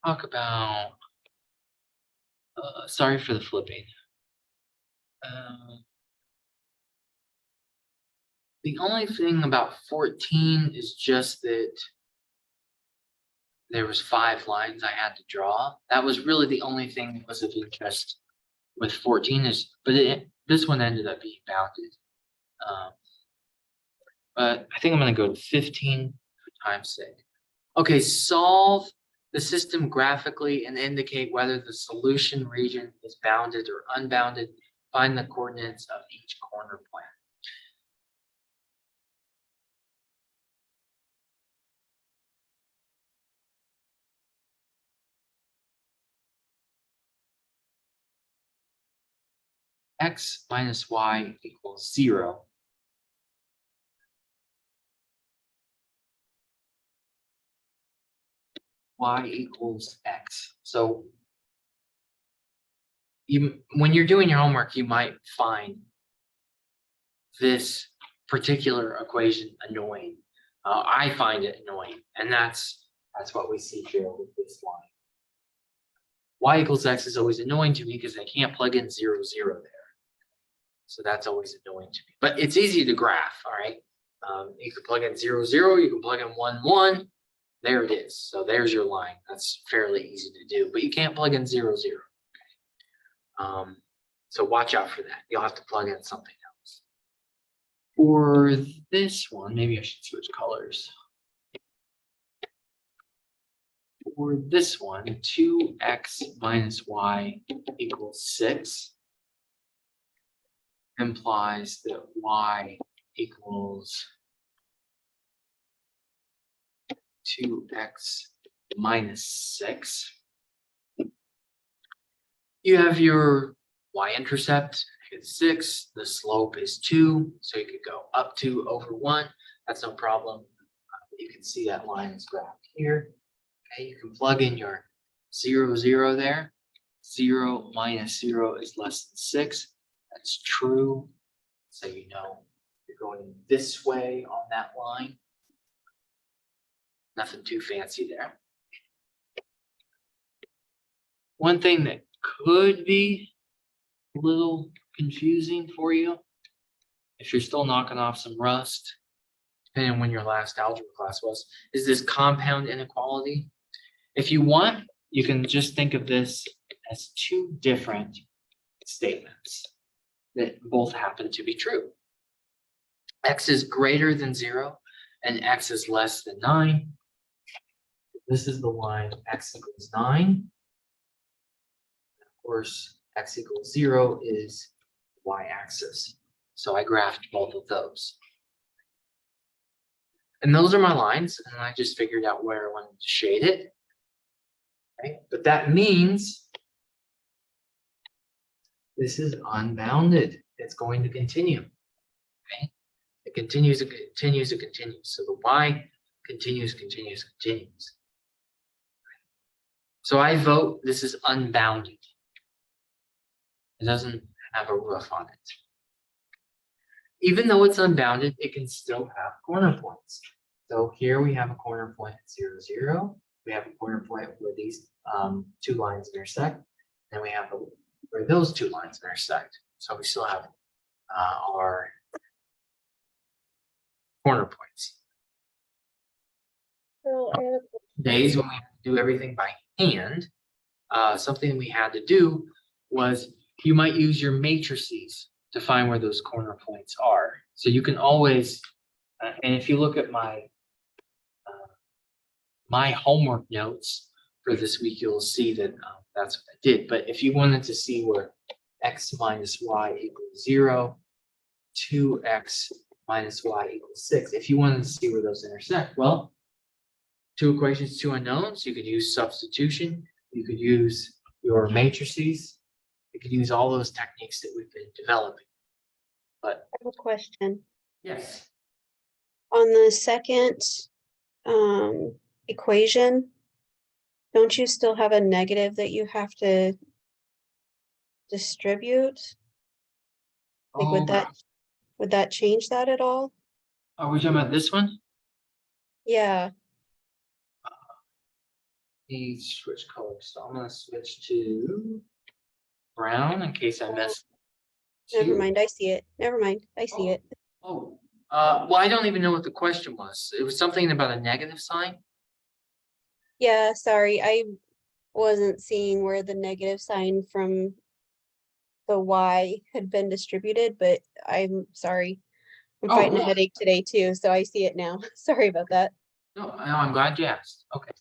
Talk about. Sorry for the flipping. The only thing about 14 is just that there was 5 lines I had to draw. That was really the only thing that was of interest with 14 is, but this one ended up being bounded. But I think I'm going to go to 15 for time's sake. Okay, solve the system graphically and indicate whether the solution region is bounded or unbounded. Find the coordinates of each corner point. X minus y equals 0. Y equals X. So when you're doing your homework, you might find this particular equation annoying. I find it annoying, and that's what we see here with this line. Y equals X is always annoying to me because I can't plug in 0, 0 there. So that's always annoying to me. But it's easy to graph, all right? You can plug in 0, 0, you can plug in 1, 1. There it is. So there's your line. That's fairly easy to do, but you can't plug in 0, 0. Okay. So watch out for that. You'll have to plug in something else. For this one, maybe I should switch colors. For this one, 2x minus y equals 6 implies that y equals 2x minus 6. You have your y-intercept, it's 6, the slope is 2, so you could go up 2 over 1, that's no problem. You can see that line is graphed here. Okay, you can plug in your 0, 0 there. 0 minus 0 is less than 6. That's true. So you know you're going this way on that line. Nothing too fancy there. One thing that could be a little confusing for you, if you're still knocking off some rust, depending on when your last algebra class was, is this compound inequality. If you want, you can just think of this as 2 different statements that both happen to be true. X is greater than 0 and X is less than 9. This is the line X equals 9. Of course, X equals 0 is y-axis. So I graphed both of those. And those are my lines, and I just figured out where I wanted to shade it. Okay? But that means this is unbounded. It's going to continue. Okay? It continues, it continues, it continues. So the y continues, continues, continues. So I vote this is unbounded. It doesn't have a roof on it. Even though it's unbounded, it can still have corner points. So here we have a corner point at 0, 0. We have a corner point where these 2 lines intersect. And we have where those 2 lines intersect. So we still have our corner points. So I have a Days when we have to do everything by hand, something we had to do was you might use your matrices to find where those corner points are. So you can always, and if you look at my my homework notes for this week, you'll see that that's what I did. But if you wanted to see where x minus y equals 0, 2x minus y equals 6, if you wanted to see where those intersect, well, 2 equations, 2 unknowns, you could use substitution, you could use your matrices, you could use all those techniques that we've been developing. But I have a question. yes, On the second equation, don't you still have a negative that you have to distribute? Like, Oh, would that change that at all? are we talking about this one? Yeah, Need switch colors. So I'm gonna switch to brown in case I missed. never two. mind, I see it. Never mind, I see it. Oh, well, I don't even know what the question was. It was something about a negative sign. Yeah, sorry, I wasn't seeing where the negative sign from the Y had been distributed, but I'm sorry. I'm Oh, fighting a well, headache today too, so I see it now. Sorry about that. no, I'm glad you asked. Okay.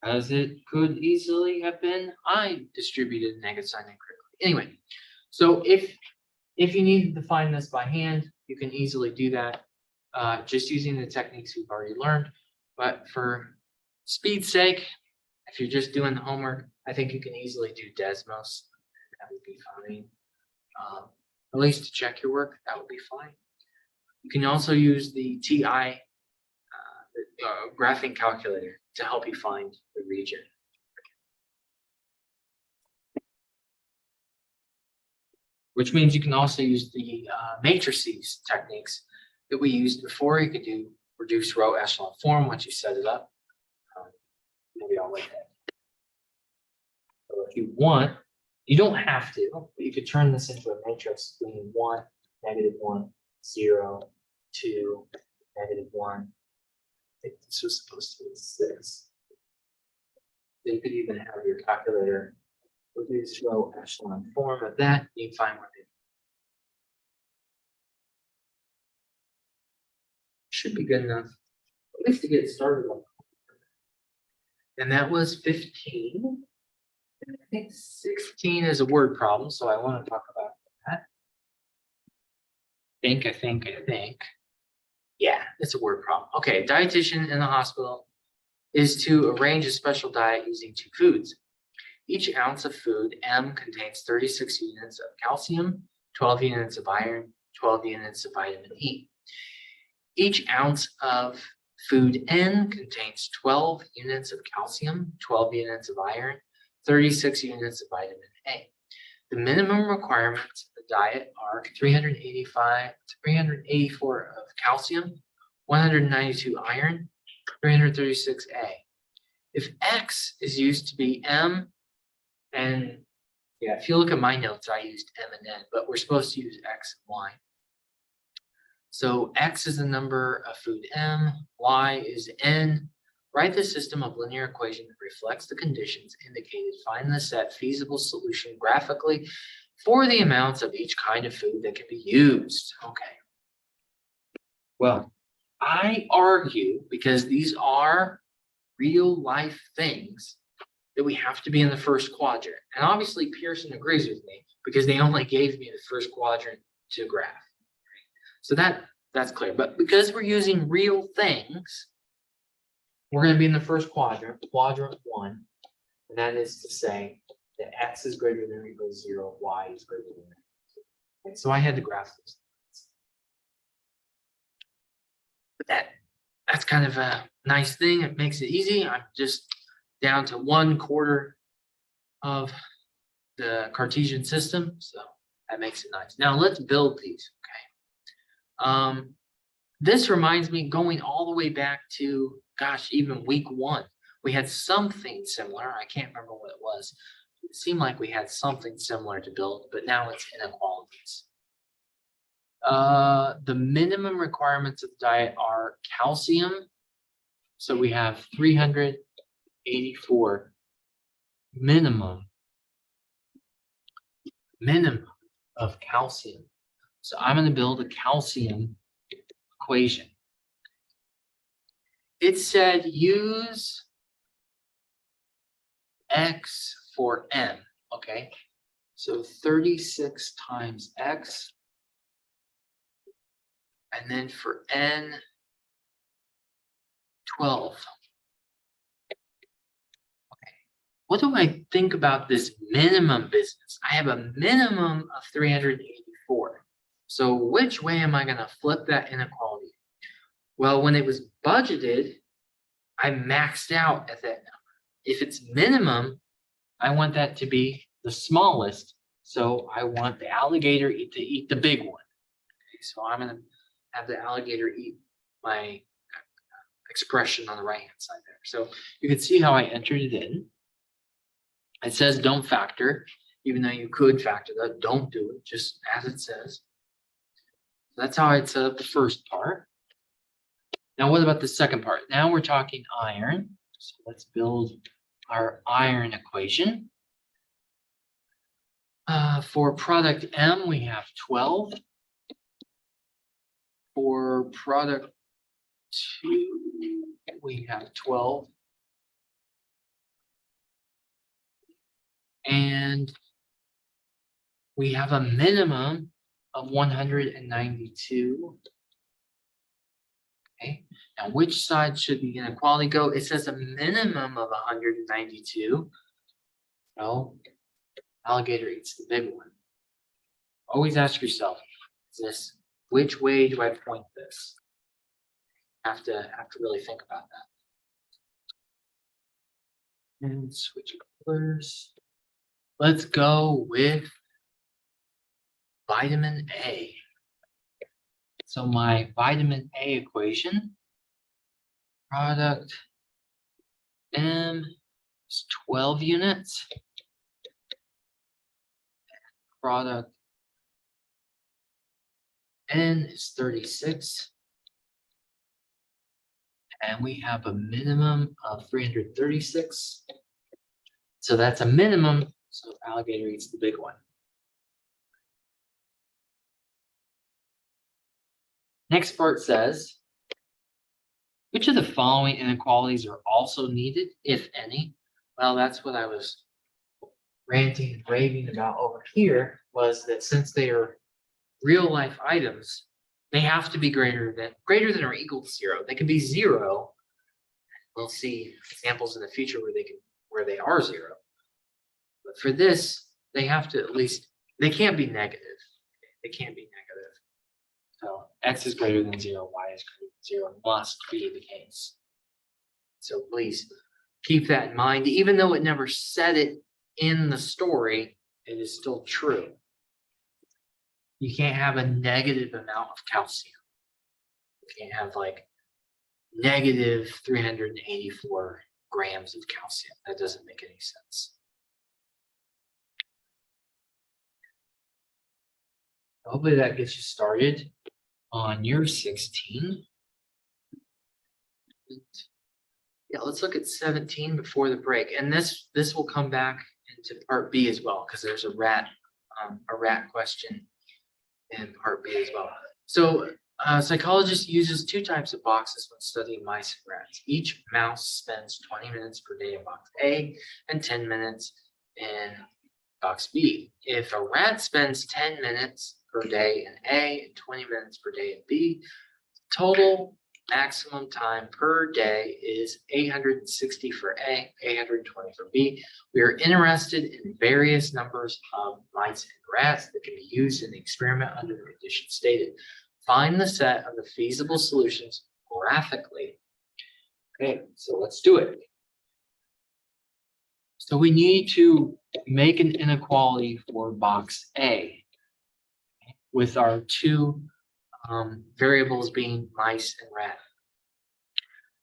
As it could easily have been, I distributed a negative sign incorrectly. Anyway, so if you need to find this by hand, you can easily do that, just using the techniques we've already learned. But for speed's sake, if you're just doing the homework, I think you can easily do Desmos. That would be fine. At least to check your work, that would be fine. You can also use the TI graphing calculator to help you find the region. Which means you can also use the matrices techniques that we used before. You could do reduce row echelon form once you set it up. Maybe I'll wait that. So if you want, you don't have to, but you could turn this into a matrix between 1, -1, 0, 2, -1. I think this was supposed to be 6. You could even have your calculator reduce row echelon form of that. You can find what it should be good enough, at least to get started on. And that was 15. And I think 16 is a word problem, so I want to talk about that. I think. Yeah, it's a word problem. Okay, dietitian in the hospital is to arrange a special diet using 2 foods. Each ounce of food, M, contains 36 units of calcium, 12 units of iron, 12 units of vitamin E. Each ounce of food N contains 12 units of calcium, 12 units of iron, 36 units of vitamin A. The minimum requirements of the diet are 384 of calcium, 192 iron, 336 A. If X is used to be M, and yeah, if you look at my notes, I used M and N, but we're supposed to use X and Y. So X is the number of food M, Y is N. Write the system of linear equation that reflects the conditions indicated. Find the set feasible solution graphically for the amounts of each kind of food that can be used. Okay. Well, I argue, because these are real life things, that we have to be in the first quadrant. And obviously Pearson agrees with me because they only gave me the first quadrant to graph. So that's clear. But because we're using real things, we're going to be in the first quadrant, quadrant 1. And that is to say that X is greater than or equal to 0, Y is greater than or equal to 0. Okay, so I had to graph this. But that's kind of a nice thing. It makes it easy. I'm just down to 1/4 of the Cartesian system. So that makes it nice. Now let's build these. Okay. This reminds me, going all the way back to, gosh, even week 1, we had something similar. I can't remember what it was. It seemed like we had something similar to build, but now it's inequalities. The minimum requirements of the diet are calcium. So we have 384 minimum of calcium. So I'm going to build a calcium equation. It said use X for M, okay? So 36 times X, and then for N, 12. Okay, what do I think about this minimum business? I have a minimum of 384. So which way am I going to flip that inequality? Well, when it was budgeted, I maxed out at that number. If it's minimum, I want that to be the smallest So I want the alligator to eat the big one. Okay, so I'm gonna have the alligator eat my expression on the right hand side there. So you can see how I entered it in. It says don't factor, even though you could factor that. Don't do it, just as it says. So that's how I'd set up the first part. Now, what about the second part? Now we're talking iron. So let's build our iron equation. For product M, we have 12. For product 2, we have 12. And we have a minimum of 192. Okay, now which side should the inequality go? It says a minimum of 192. No, alligator eats the big one. Always ask yourself, which way do I point this? Have to really think about that. And switch colors. Let's go with vitamin A. So my vitamin A equation, product M is 12 units. Product N is 36. And we have a minimum of 336. So that's a minimum. So alligator eats the big one. Next part says, which of the following inequalities are also needed, if any? Well, that's what I was ranting and raving about over here, was that since they are real life items, they have to be greater than or equal to 0. They can be 0. We'll see examples in the future where they are 0. But for this, they have to they can't be negative. They can't be negative. So x is greater than 0, y is greater than 0 must be the case. So please keep that in mind. Even though it never said it in the story, it is still true. You can't have a negative amount of calcium. You can't have like negative 384 grams of calcium. That doesn't make any sense. Hopefully that gets you started on year 16. Yeah, let's look at 17 before the break. And this will come back into part B as well, because there's a rat question in part B as well. So psychologist uses 2 types of boxes when studying mice and rats. Each mouse spends 20 minutes per day in box A and 10 minutes in box B. If a rat spends 10 minutes per day in A and 20 minutes per day in B, total maximum time per day is 860 for A, 820 for B. We are interested in various numbers of mice and rats that can be used in the experiment under the conditions stated. Find the set of the feasible solutions graphically. Okay, so let's do it. So we need to make an inequality for box A with our 2 variables being mice and rat.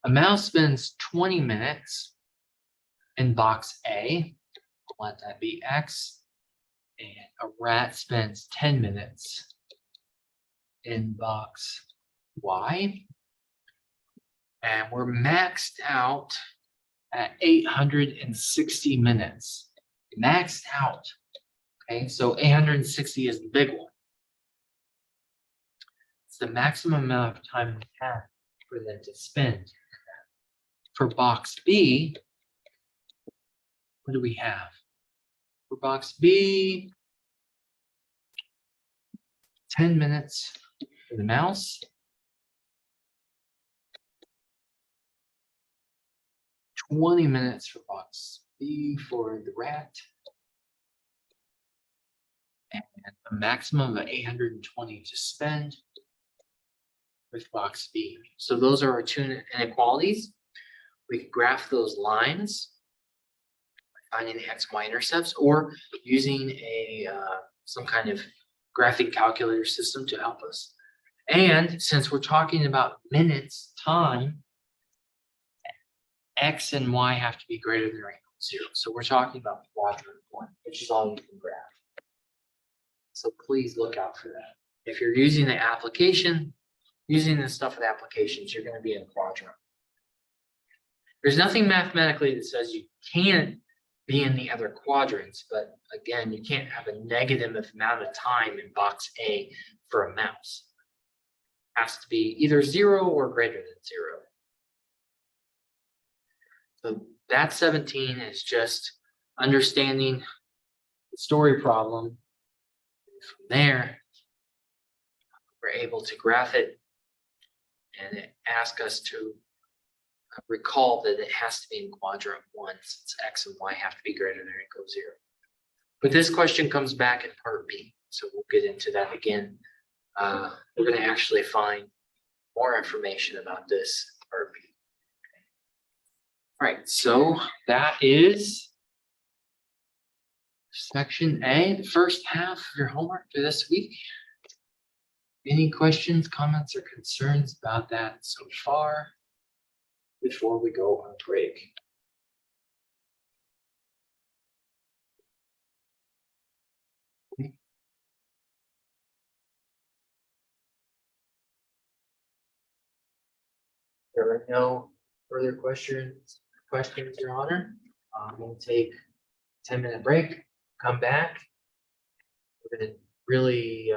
A mouse spends 20 minutes in box A. Let that be X. And a rat spends 10 minutes in box Y. And we're maxed out at 860 minutes. Maxed out. Okay, so 860 is the big one. It's the maximum amount of time we have for them to spend. For box B, what do we have? For box B, 10 minutes for the mouse, 20 minutes for box B for the rat, and a maximum of 820 to spend with box B. So those are our 2 inequalities. We could graph those lines. finding the X, Y intercepts, or using a some kind of graphic calculator system to help us. And since we're talking about minutes, time, X and Y have to be greater than or equal to 0. So we're talking about quadrant 1, which is all you can graph. So please look out for that. If you're using the application, using the stuff with applications, you're going to be in quadrant. There's nothing mathematically that says you can't be in the other quadrants, but again, you can't have a negative amount of time in box A for a mouse. It has to be either 0 or greater than 0. So that 17 is just understanding the story problem. From there, we're able to graph it and it asks us to recall that it has to be in quadrant 1 since X and Y have to be greater than or equal to 0. But this question comes back in part B, so we'll get into that again. We're going to actually find more information about this in part B. All right, so that is section A, the first half of your homework for this week. Any questions, comments, or concerns about that so far before we go on break? There are no further questions, Your Honor. We'll take a 10-minute break, come back. We're going to really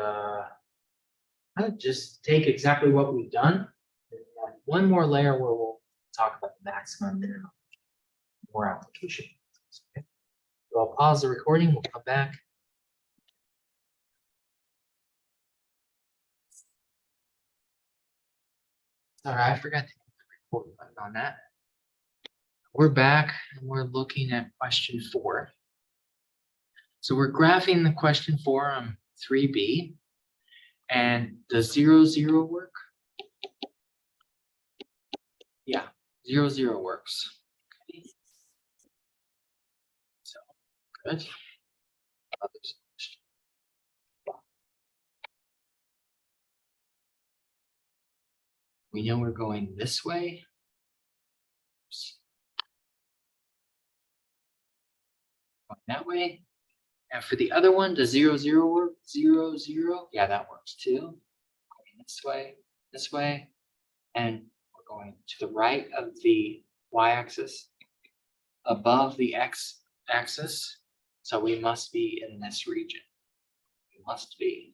just take exactly what we've done. One more layer where we'll talk about the maximum, minimum, more application. Okay. So I'll pause the recording. We'll come back. All right, I forgot to hit the record button on that. We're back and we're looking at question 4. So we're graphing the question 4 on 3B. And does 0, 0 work? Yeah, 0, 0 works. Okay. So good. Others. We know we're going this way. Going that way. And for the other one, does 0, 0 work? 0, 0? Yeah, that works too. Going this way, and we're going to the right of the y-axis, above the x-axis. So we must be in this region. We must be.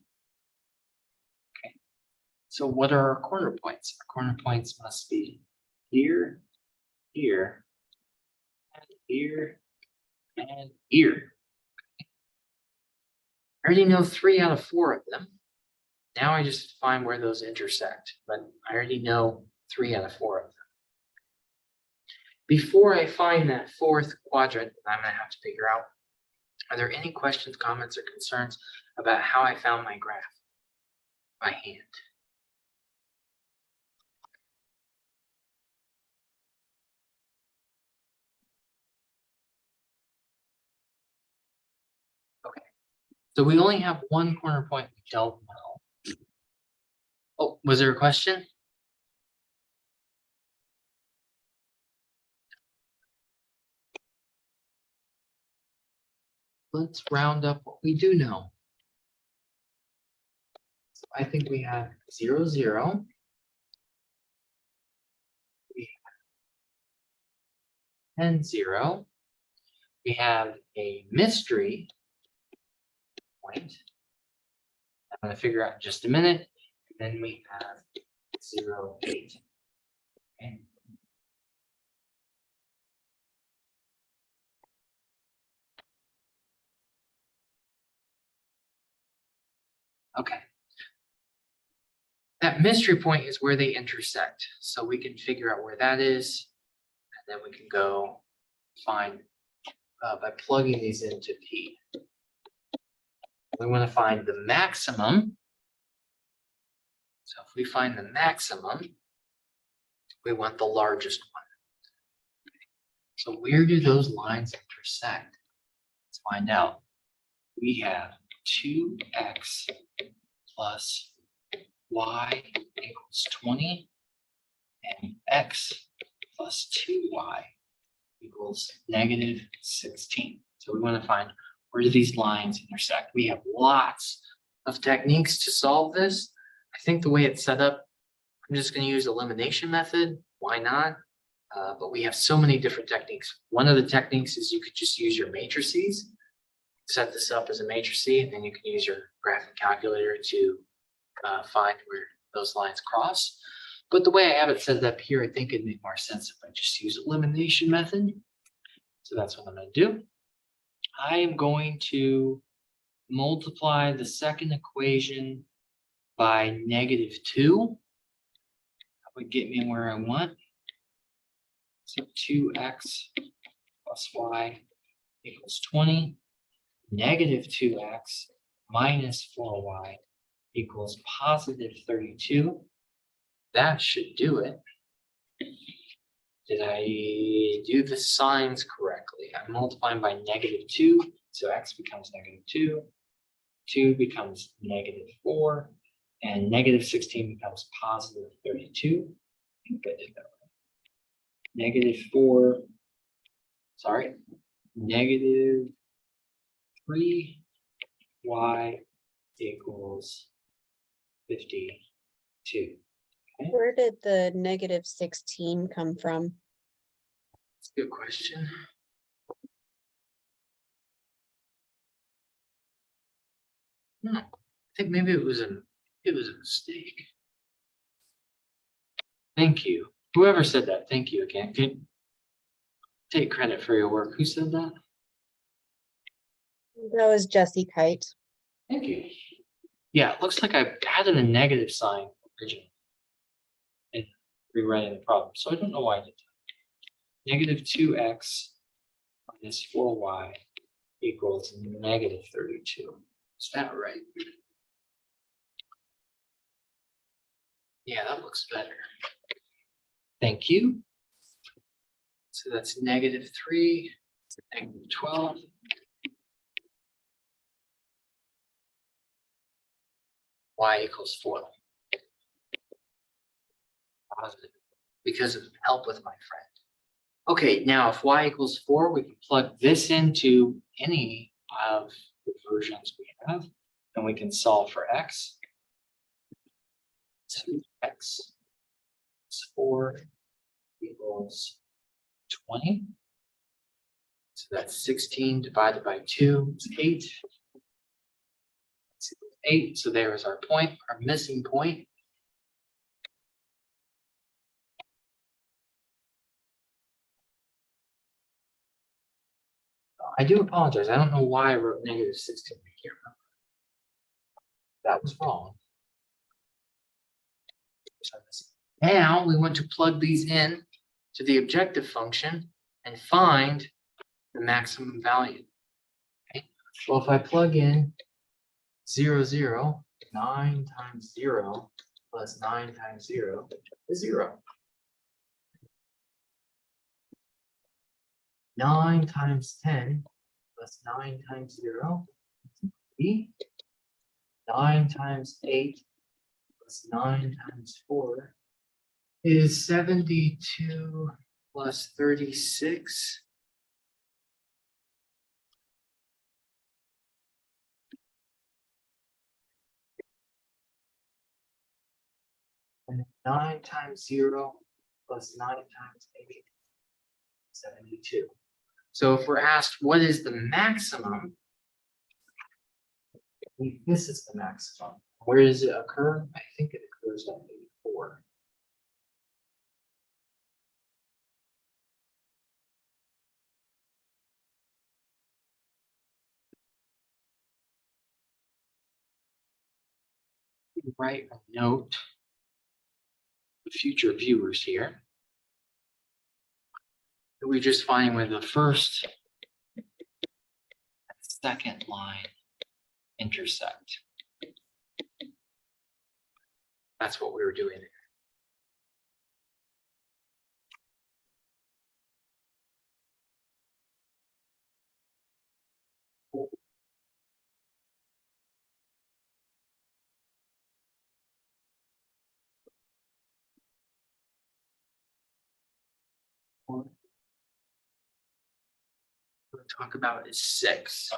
Okay. So what are our corner points? Our corner points must be here, here, and here, and here. I already know 3 out of 4 of them. Now I just find where those intersect, but I already know 3 out of 4 of them. Before I find that 4th quadrant, I'm going to have to figure out, are there any questions, comments, or concerns about how I found my graph by hand? Okay, so we only have one corner point we don't know. Oh, was there a question? Let's round up what we do know. So I think we have 0, 0. We have 10, 0. We have a mystery point. I'm going to figure out in just a minute. And then we have 0, 8. Okay. Okay. That mystery point is where they intersect. So we can figure out where that is. And then we can go find by plugging these into P. We want to find the maximum. So if we find the maximum, we want the largest one. So where do those lines intersect? find out. We have 2x plus y equals 20 and x plus 2y equals negative 16. So we want to find where do these lines intersect. We have lots of techniques to solve this. I think the way it's set up, I'm just going to use elimination method. Why not? But we have so many different techniques. One of the techniques is you could just use your matrices, set this up as a matrix, and then you can use your graphing calculator to find where those lines cross. But the way I have it set up here, I think it'd make more sense if I just use elimination method. So that's what I'm going to do. I am going to multiply the second equation by -2. That would get me where I want. So 2x plus y equals 20. Negative 2x minus 4y equals positive 32. That should do it. Did I do the signs correctly? I'm multiplying by -2, so x becomes -2, 2 becomes -4, and -16 becomes positive 32. I think I did that right. -4, sorry, -3y equals 52. Where did the -16 come from? That's a good question. I think maybe it was a mistake. Thank you. Whoever said that, thank you again. Good. Take credit for your work. Who said that? That was Jesse Kite. Thank you. Yeah, it looks like I added a negative sign originally in rewriting the problem. So I don't know why I did that. -2x minus 4y equals -32. Is that right? Yeah, that looks better. Thank you. So that's -3, -12. Y equals 4. Positive. Because of help with my friend. Okay, now if y equals 4, we can plug this into any of the versions we have, and we can solve for x. 2x plus 4 equals 20. So that's 16 divided by 2 is 8. 8, so there is our point, our missing point. I do apologize. I don't know why I wrote -16. I can't remember. That was wrong. Now we want to plug these in to the objective function and find the maximum value. Okay. Well, if I plug in 0, 0, 9 times 0 plus 9 times 0 is 0. 9 times 10 plus 9 times 0 is 3. 9 times 8 plus 9 times 4 is 72 plus 36. And 9 times 0 plus 9 times 8, 72. So if we're asked what is the maximum, this is the maximum. Where does it occur? I think it occurs at 84. Write a note to future viewers here. We just find where the first and second line intersect. That's what we were doing there. We'll talk about is 6.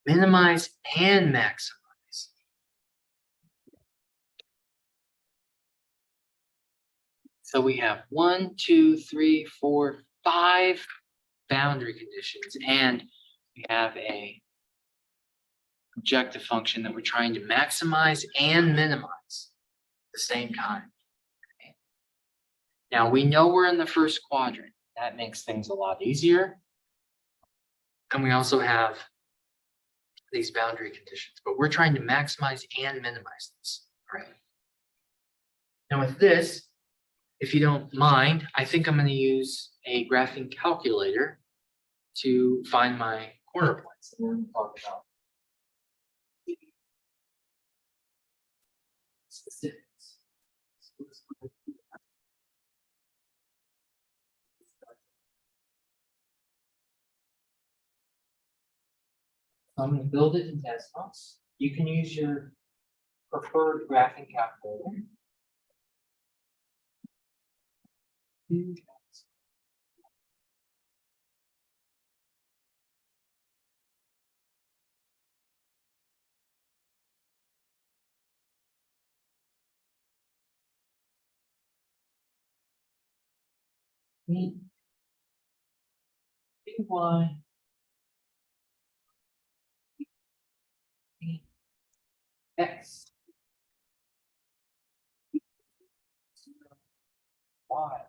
Minimize and maximize. So we have 1, 2, 3, 4, 5 boundary conditions, and we have a objective function that we're trying to maximize and minimize at the same time. Okay. Now we know we're in the first quadrant. That makes things a lot easier. And we also have these boundary conditions, but we're trying to maximize and minimize this. All right. Now with this, if you don't mind, I think I'm going to use a graphing calculator to find my corner points that we're going to talk about. Specifics. So I'm going to build it in Desmos. You can use your preferred graphing calculator. Y X Y.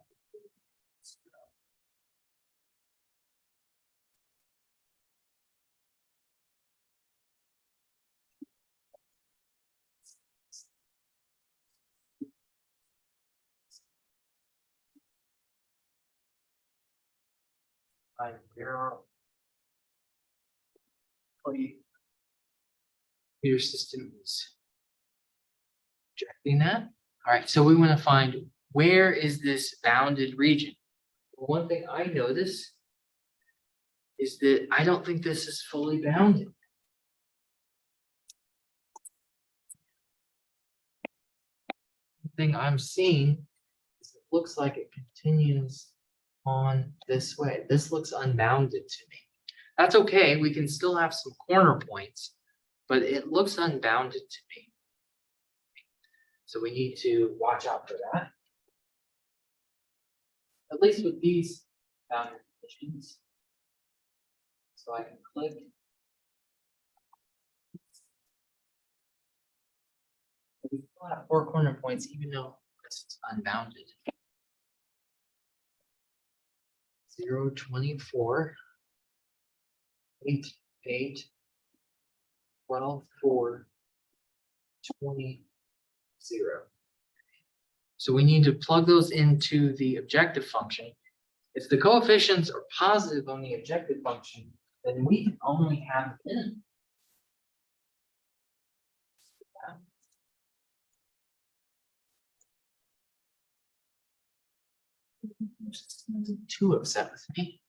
Zero. Your system is rejecting that. All right, so we want to find where is this bounded region. Well, one thing I notice is that I don't think this is fully bounded. The thing I'm seeing is it looks like it continues on this way. This looks unbounded to me. That's okay. We can still have some corner points, but it looks unbounded to me. So we need to watch out for that. At least with these boundary conditions. So I can click. We still have 4 corner points, even though this is unbounded. 0, 24, 8, 8, 12, 4, 20, 0. So we need to plug those into the objective function. If the coefficients are positive on the objective function, then we can only have n. Too upset with me.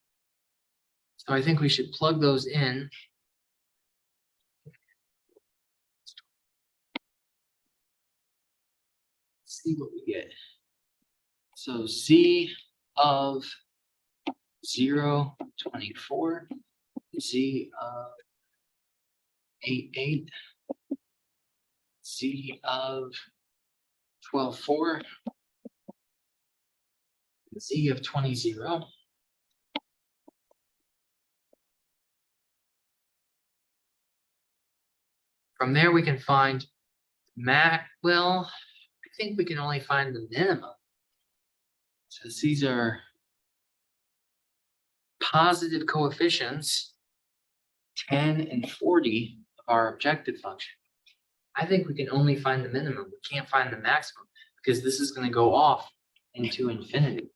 So I think we should plug those in. See what we get. So z of 0, 24, z of 8, 8, z of 12, 4, z of 20, 0. From there we can find well, I think we can only find the minimum. So these are positive coefficients, 10 and 40 of our objective function. I think we can only find the minimum. We can't find the maximum because this is going to go off into infinity.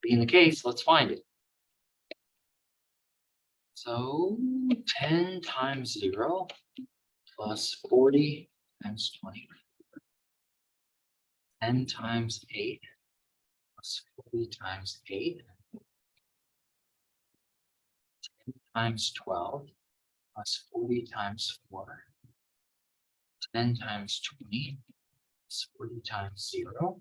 Being the case, let's find it. So 10 times 0 plus 40 times 20. 10 times 8 plus 40 times 8. 10 times 12 plus 40 times 4. Then times 20 is 40 times 0.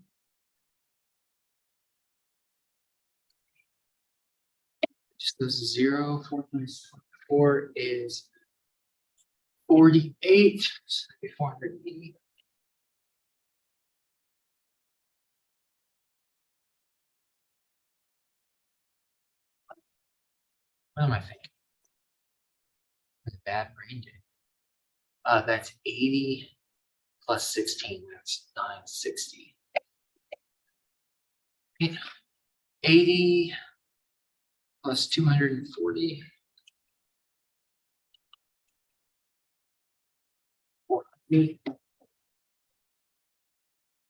Just goes to 0. 4 times 4 is 48. So that'd be 480. What am I thinking? That's a bad brain day. That's 80 plus 16. That's 960. 80 plus 240. 400.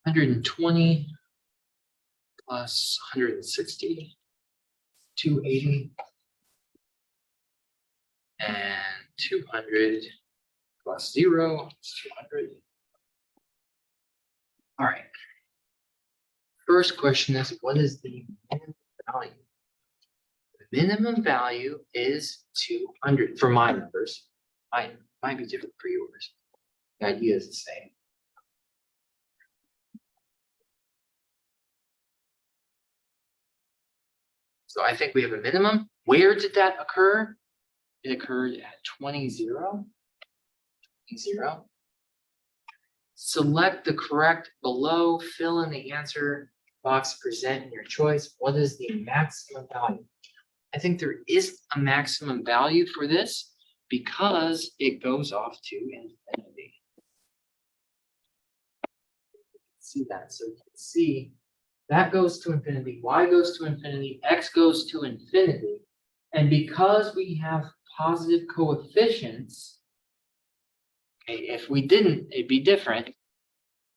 120 plus 160. 280. And 200 plus 0 is 200. All right. First question is, what is the minimum value? The minimum value is 200 for my numbers. Might be different for yours. The idea is the same. So I think we have a minimum. Where did that occur? It occurred at 20, 0. 0. Select the correct below, fill in the answer box, present your choice. What is the maximum value? I think there is a maximum value for this because it goes off to infinity. See that? So you can see that goes to infinity, y goes to infinity, x goes to infinity. And because we have positive coefficients, okay, if we didn't, it'd be different.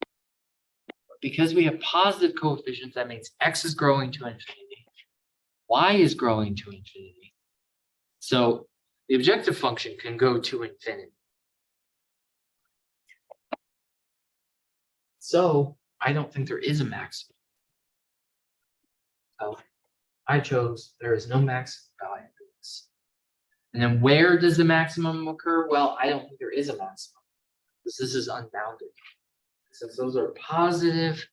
But because we have positive coefficients, that means x is growing to infinity, y is growing to infinity. So the objective function can go to infinity. So I don't think there is a maximum. So I chose there is no maximum value for this. And then where does the maximum occur? Well, I don't think there is a maximum because this is unbounded. Since those are positive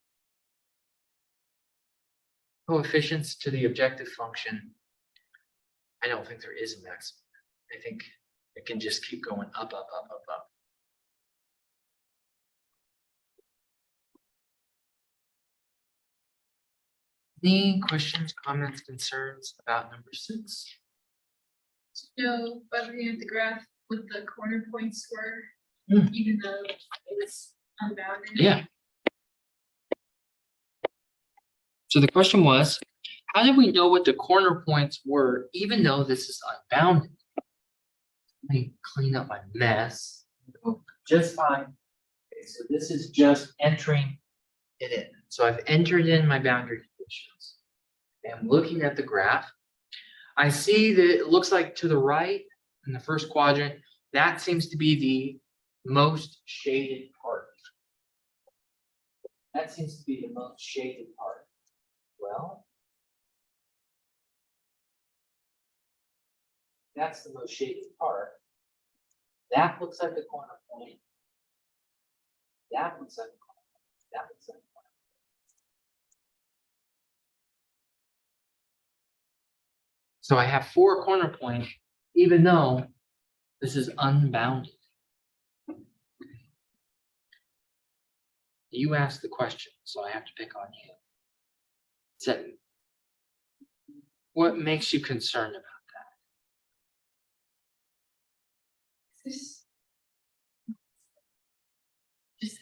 coefficients to the objective function, I don't think there is a maximum. I think it can just keep going up, up, up, up, up. Any questions, comments, concerns about number 6? No, by looking at the graph, what the corner points were, Hmm. even though it's unbounded. Yeah. So the question was, how did we know what the corner points were, even though this is unbounded? Let me clean up my mess. Oh, just fine. Okay, so this is just entering it in. So I've entered in my boundary conditions. And I'm looking at the graph. I see that it looks like to the right in the first quadrant, that seems to be the most shaded part. That seems to be the most shaded part. Well, that's the most shaded part. That looks like the corner point. That looks like the corner point. That looks like the corner point. So I have 4 corner points, even though this is unbounded. You asked the question, so I have to pick on you. So, what makes you concerned about Just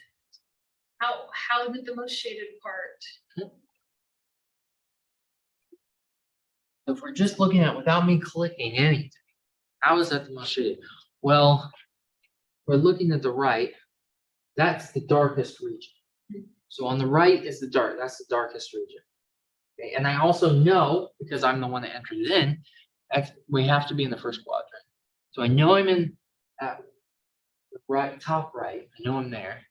how is it the most shaded part? If we're just looking at without me clicking anything, how is that the most shaded? Well, we're looking at the right. That's the darkest region. So on the right is that's the darkest region. Okay, and I also know, because I'm the one that entered it in, we have to be in the first quadrant. So I know I'm in at the right, top right. I know I'm there.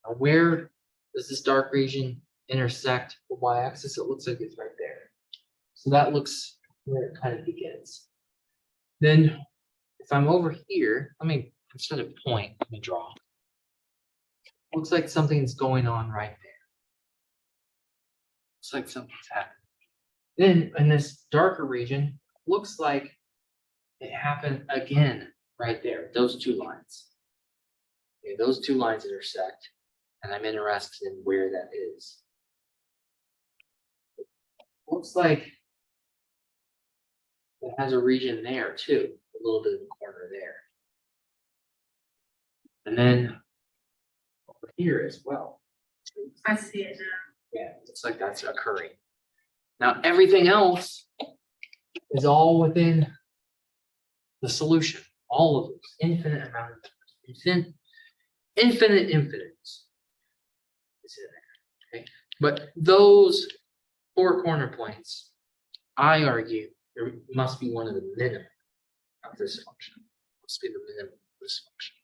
Now where does this dark region intersect the y-axis? It looks like it's right there. So that looks where it kind of begins. Then if I'm over here, instead of point, let me draw. Looks like something's going on right there. Looks like something's happening. Then in this darker region, looks like it happened again right there, those two lines. Okay, those two lines intersect, and I'm interested in where that is. Looks like it has a region there too, a little bit in the corner there. And then over here as well. I see it now. Yeah, looks like that's occurring. Now, everything else is all within the solution. All of those, infinite amount of numbers. Infinite infinites is in there. Okay, but those 4 corner points, I argue, there must be one of the minimum of this function. Must be the minimum of this function.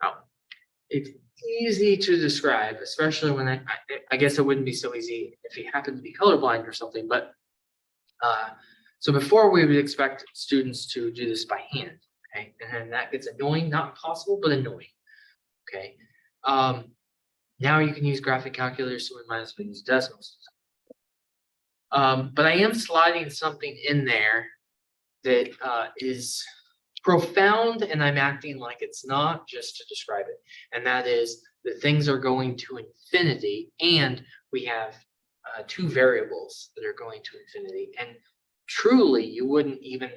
Now, it's easy to describe, especially when I guess it wouldn't be so easy if you happen to be colorblind or something, but so before we would expect students to do this by hand, okay? And then that gets annoying, not impossible, but annoying, okay? Now you can use graphic calculators, so we might as well use decimals. But I am sliding something in there that is profound, and I'm acting like it's not, just to describe it. And that is that things are going to infinity, and we have 2 variables that are going to infinity. And truly, you wouldn't even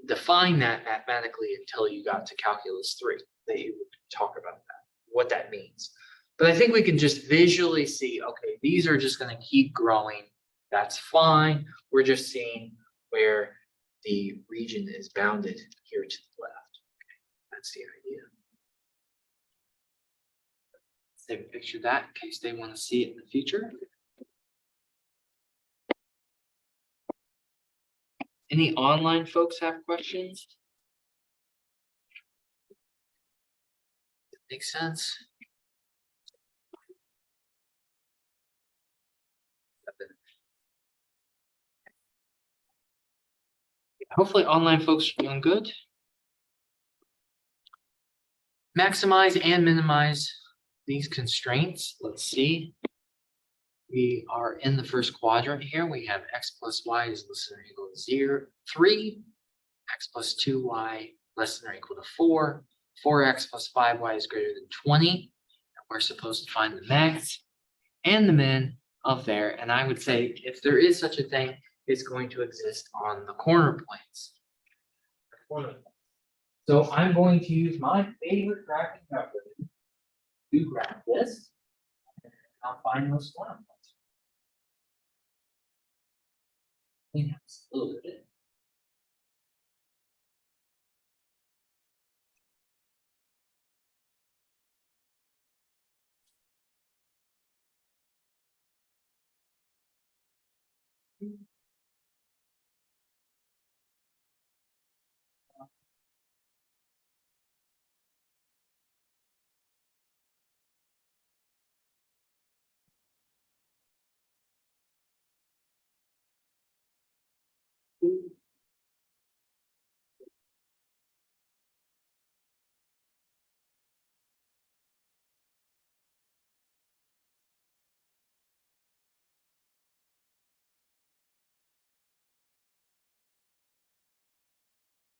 define that mathematically until you got to calculus 3, that you would talk about that, what that means. But I think we can just visually see, okay, these are just going to keep growing. That's fine. We're just seeing where the region is bounded here to the left. Okay, that's the idea. Let's take a picture of that in case they want to see it in the future. Any online folks have questions? Makes sense. Hopefully online folks are doing good. Maximize and minimize these constraints. Let's see. We are in the first quadrant here. We have x plus y is less than or equal to 3, x plus 2y less than or equal to 4, 4x plus 5y is greater than 20. And we're supposed to find the max and the min of there. And I would say if there is such a thing, it's going to exist on the corner points. So I'm going to use my favorite graphing calculator to graph this, and I'll find those corner points. Yes, a little bit.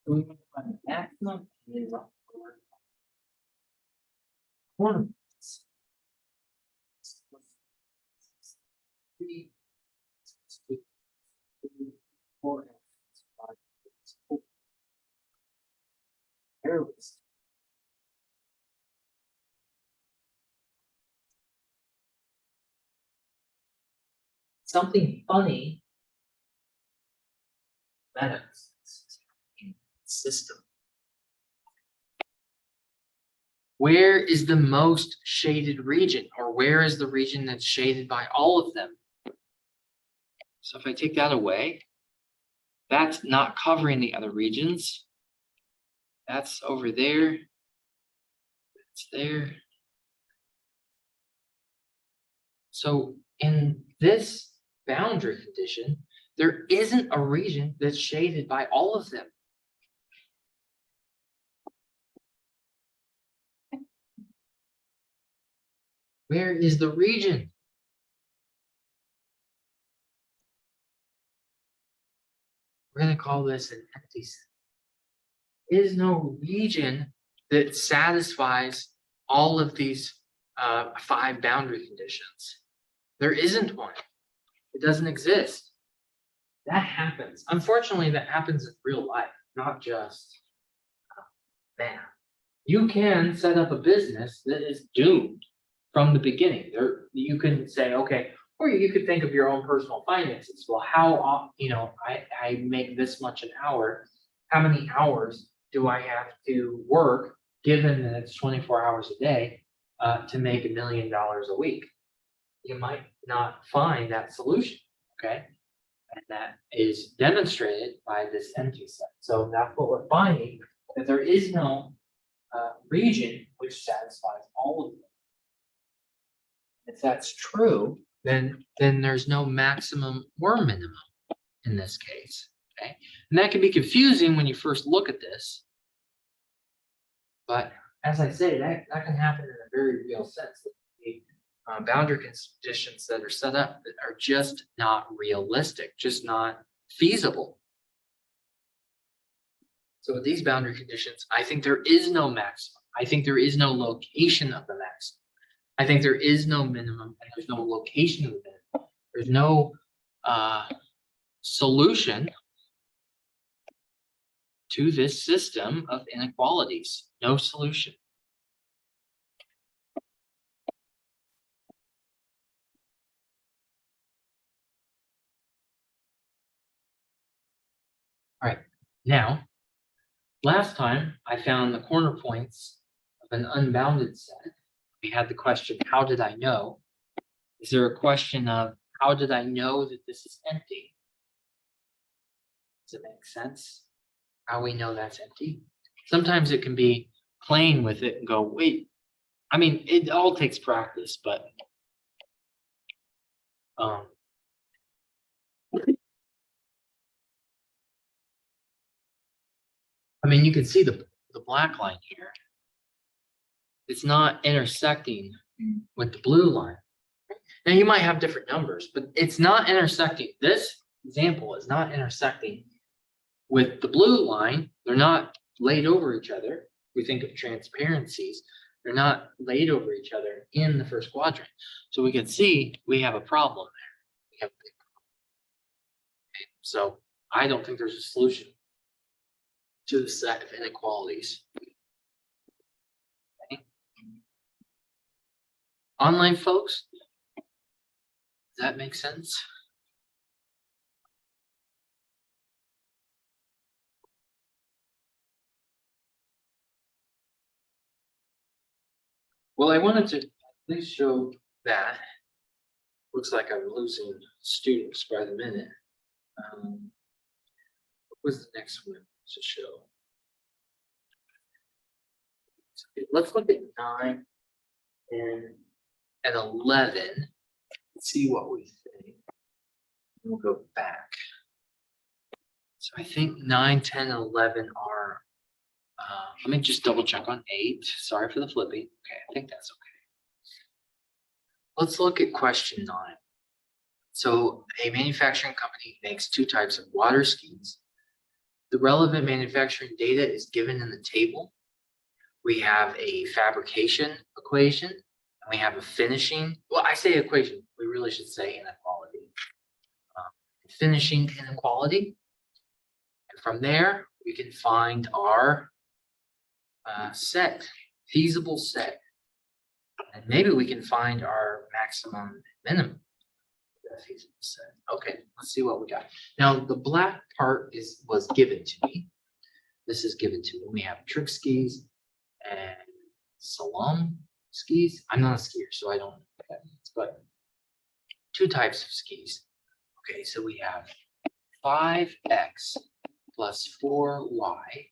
So we want to find the maximum and the corner points. 3, 4, there it is. Something funny that system. Where is the most shaded region, or where is the region that's shaded by all of them? So if I take that away, that's not covering the other regions. That's over there. That's there. So in this boundary condition, there isn't a region that's shaded by all of them. Where is the region? We're going to call this an empty set. There is no region that satisfies all of these 5 boundary conditions. There isn't one. It doesn't exist. That happens. Unfortunately, that happens in real life, not just math. You can set up a business that is doomed from the beginning. There, you can say, okay, or you could think of your own personal finances. Well, how, I make this much an hour. How many hours do I have to work, given that it's 24 hours a day, to make $1 million a week? You might not find that solution, okay? And that is demonstrated by this empty set. So that's what we're finding, that there is no region which satisfies all of them. If that's true, then there's no maximum or minimum in this case, okay? And that can be confusing when you first look at this. But as I say, that can happen in a very real sense. The boundary conditions that are set up that are just not realistic, just not feasible. So with these boundary conditions, I think there is no maximum. I think there is no location of the maximum. I think there is no minimum, and there's no location of the minimum. There's no solution to this system of inequalities. No solution. All right, now, last time I found the corner points of an unbounded set. We had the question, how did I know? Is there a question of, how did I know that this is empty? Does it make sense? How we know that's empty? Sometimes it can be playing with it and go, wait, I mean, it all takes practice, but I mean, you can see the black line here. It's not intersecting with the blue line. Now you might have different numbers, but it's not intersecting. This example is not intersecting with the blue line. They're not laid over each other. We think of transparencies. They're not laid over each other in the first quadrant. So we can see we have a problem there. We have a big problem. Okay. So I don't think there's a solution to the set of inequalities. Okay. Online folks, does that make sense? Well, I wanted to at least show that. Looks like I'm losing students by the minute. What was the next one to show? Let's look at 9 and 11. See what we think. We'll go back. So I think 9, 10, and 11 are, let me just double check on 8. Sorry for the flipping. Okay, I think that's okay. Let's look at question 9. So a manufacturing company makes 2 types of water skis. The relevant manufacturing data is given in the table. We have a fabrication equation, and we have a finishing. Well, I say equation. We really should say inequality. Finishing inequality. And from there, we can find our set, feasible set. And maybe we can find our maximum and minimum feasible set. Okay, let's see what we got. Now, the black part was given to me. This is given to me. We have trick skis and slalom skis. I'm not a skier, so I don't know what that means, but 2 types of skis. Okay, so we have 5x plus 4y,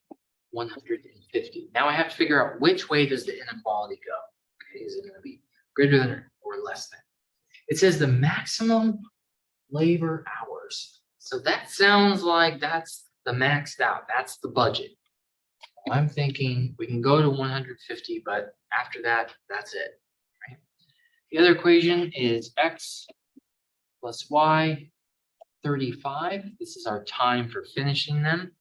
150. Now I have to figure out which way does the inequality go. Okay, is it going to be greater than or less than? It says the maximum labor hours. So that sounds like that's the maxed out. That's the budget. I'm thinking we can go to 150, but after that, that's it. Right? The other equation is x plus y 35. This is our time for finishing them.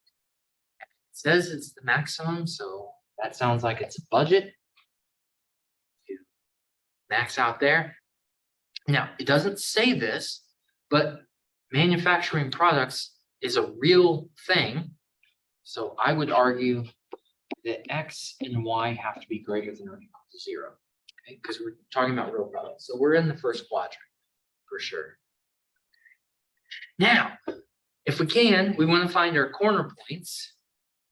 It says it's the maximum, so that sounds like it's a budget. You max out there. Now, it doesn't say this, but manufacturing products is a real thing. So I would argue that x and y have to be greater than or equal to 0. Okay, because we're talking about real products. So we're in the first quadrant for sure. Now, if we can, we want to find our corner points,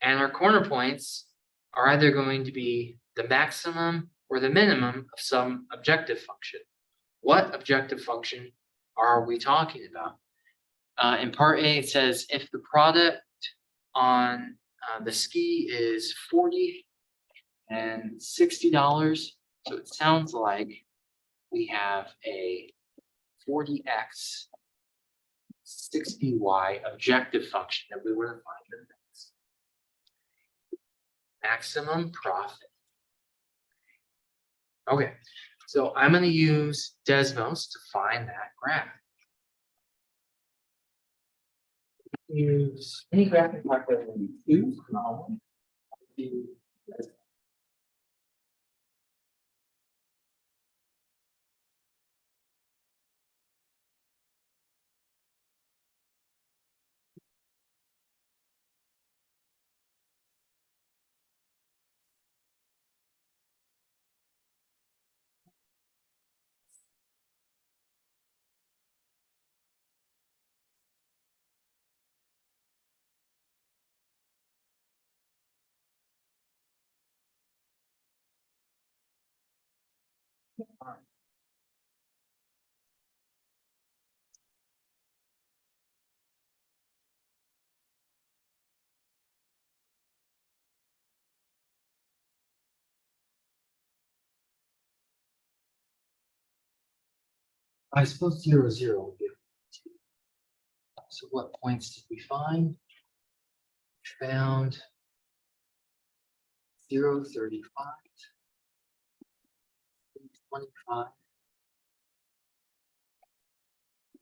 and our corner points are either going to be the maximum or the minimum of some objective function. What objective function are we talking about? In part A, it says if the product on the ski is $40 and $60, so it sounds like we have a 40x 60y objective function that we want to find the maximum profit. Okay, so I'm going to use Desmos to find that graph. Use any graphic calculator you choose. I suppose 0, 0 would be. So what points did we find? We found 0, 35, 25,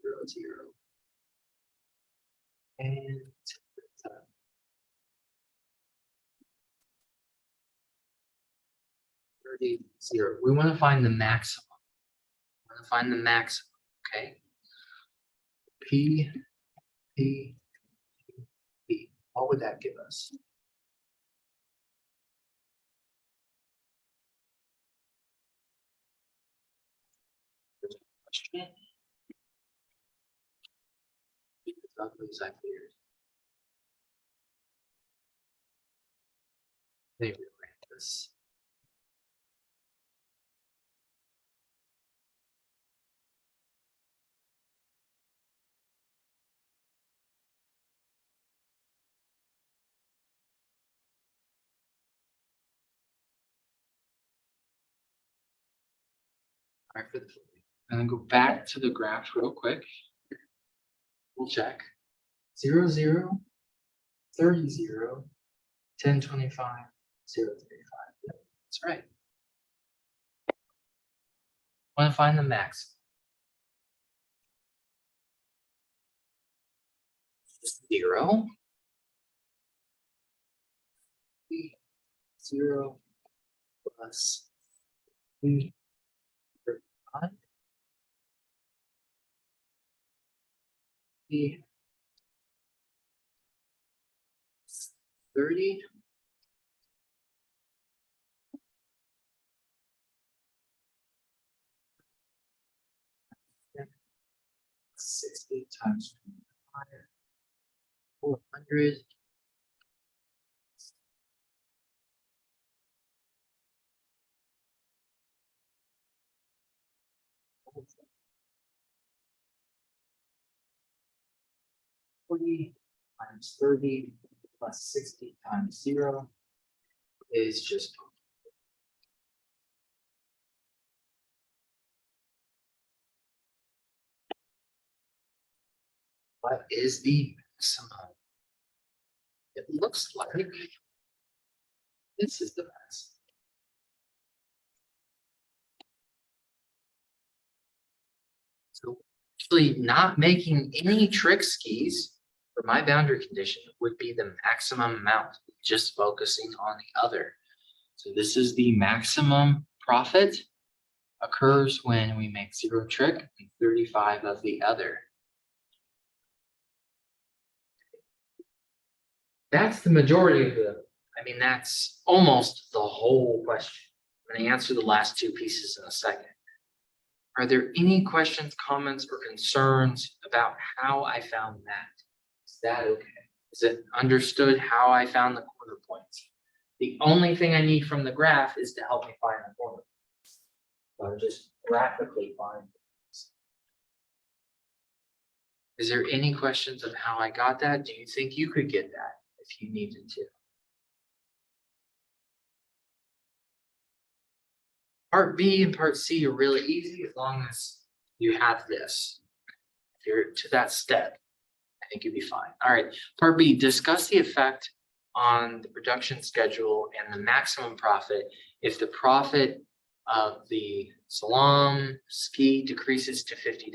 0, 0, and 30, 0. We want to find the maximum. We want to find the maximum, okay? P, P, P. What would that give us? Question. Exactly. They rearrange this. All right, and then go back to the graph real quick. We'll check. 0, 0, 30, 0, 10, 25, 0, 35. Yep, that's right. Want to find the max. 0, 0 plus 3, 35, 30, 60 times 25, 400. Times 30 plus 60 times 0 is just what is the maximum? It looks like this is the maximum. Actually, not making any trick skis for my boundary condition would be the maximum amount, just focusing on the other. So this is the maximum profit occurs when we make 0 trick and 35 of the other. That's the majority of that's almost the whole question. I'm going to answer the last 2 pieces in a second. Are there any questions, comments, or concerns about how I found that? Is that okay? Is it understood how I found the corner points? The only thing I need from the graph is to help me find the corner points. So I'm just graphically finding this. Is there any questions of how I got that? Do you think you could get that if you needed to? Part B and part C are really easy as long as you have this. If you're to that step, I think you'd be fine. All right, part B, discuss the effect on the production schedule and the maximum profit if the profit of the slalom ski decreases to $50.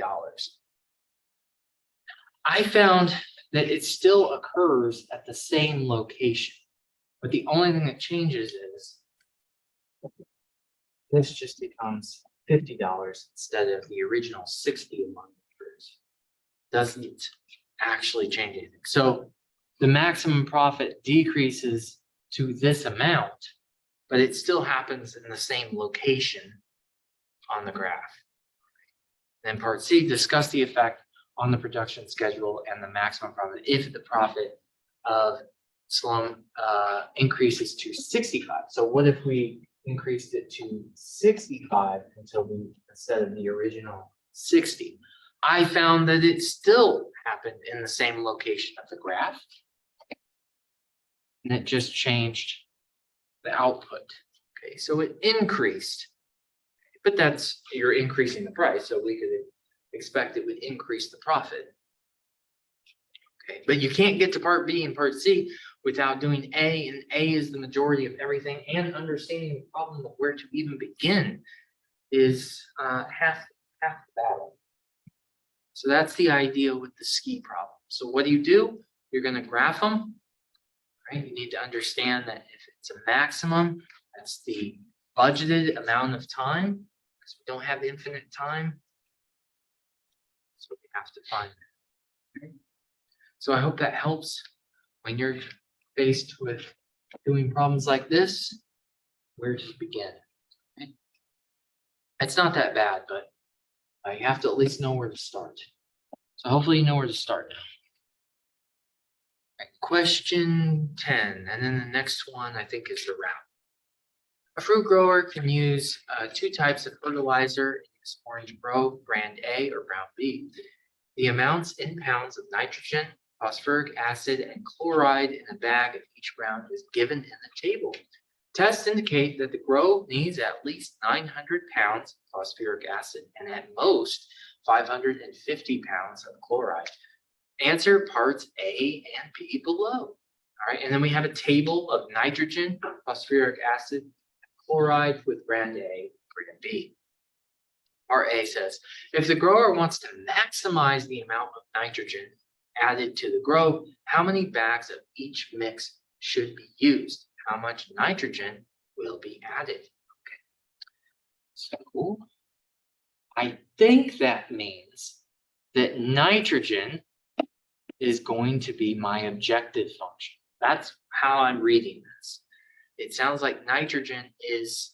I found that it still occurs at the same location, but the only thing that changes is this just becomes $50 instead of the original $60 a month. Doesn't actually change anything. So the maximum profit decreases to this amount, but it still happens in the same location on the graph. Then part C, discuss the effect on the production schedule and the maximum profit if the profit of slalom increases to 65. So what if we increased it to 65 instead of the original 60? I found that it still happened in the same location of the graph. And it just changed the output. Okay, so it increased. But you're increasing the price, so we could expect it would increase the profit. Okay, but you can't get to part B and part C without doing A, and A is the majority of everything, and understanding the problem of where to even begin is half the battle. So that's the idea with the ski problem. So what do? You're going to graph them, right? You need to understand that if it's a maximum, that's the budgeted amount of time, because we don't have infinite time. So we have to find it. Okay? So I hope that helps when you're faced with doing problems like this, where to begin. Okay? It's not that bad, but you have to at least know where to start. So hopefully you know where to start now. Right, question 10, and then the next one I think is the route. A fruit grower can use 2 types of fertilizer in this orange grow, brand A or brand B. The amounts in pounds of nitrogen, phosphoric acid, and chloride in a bag of each round is given in the table. Tests indicate that the grow needs at least 900 pounds of phosphoric acid and at most 550 pounds of chloride. Answer parts A and B below. All right, and then we have a table of nitrogen, phosphoric acid, and chloride with brand A, brand B. Part A says, if the grower wants to maximize the amount of nitrogen added to the grow, how many bags of each mix should be used? How much nitrogen will be added? Okay. So I think that means that nitrogen is going to be my objective function. That's how I'm reading this. It sounds like nitrogen is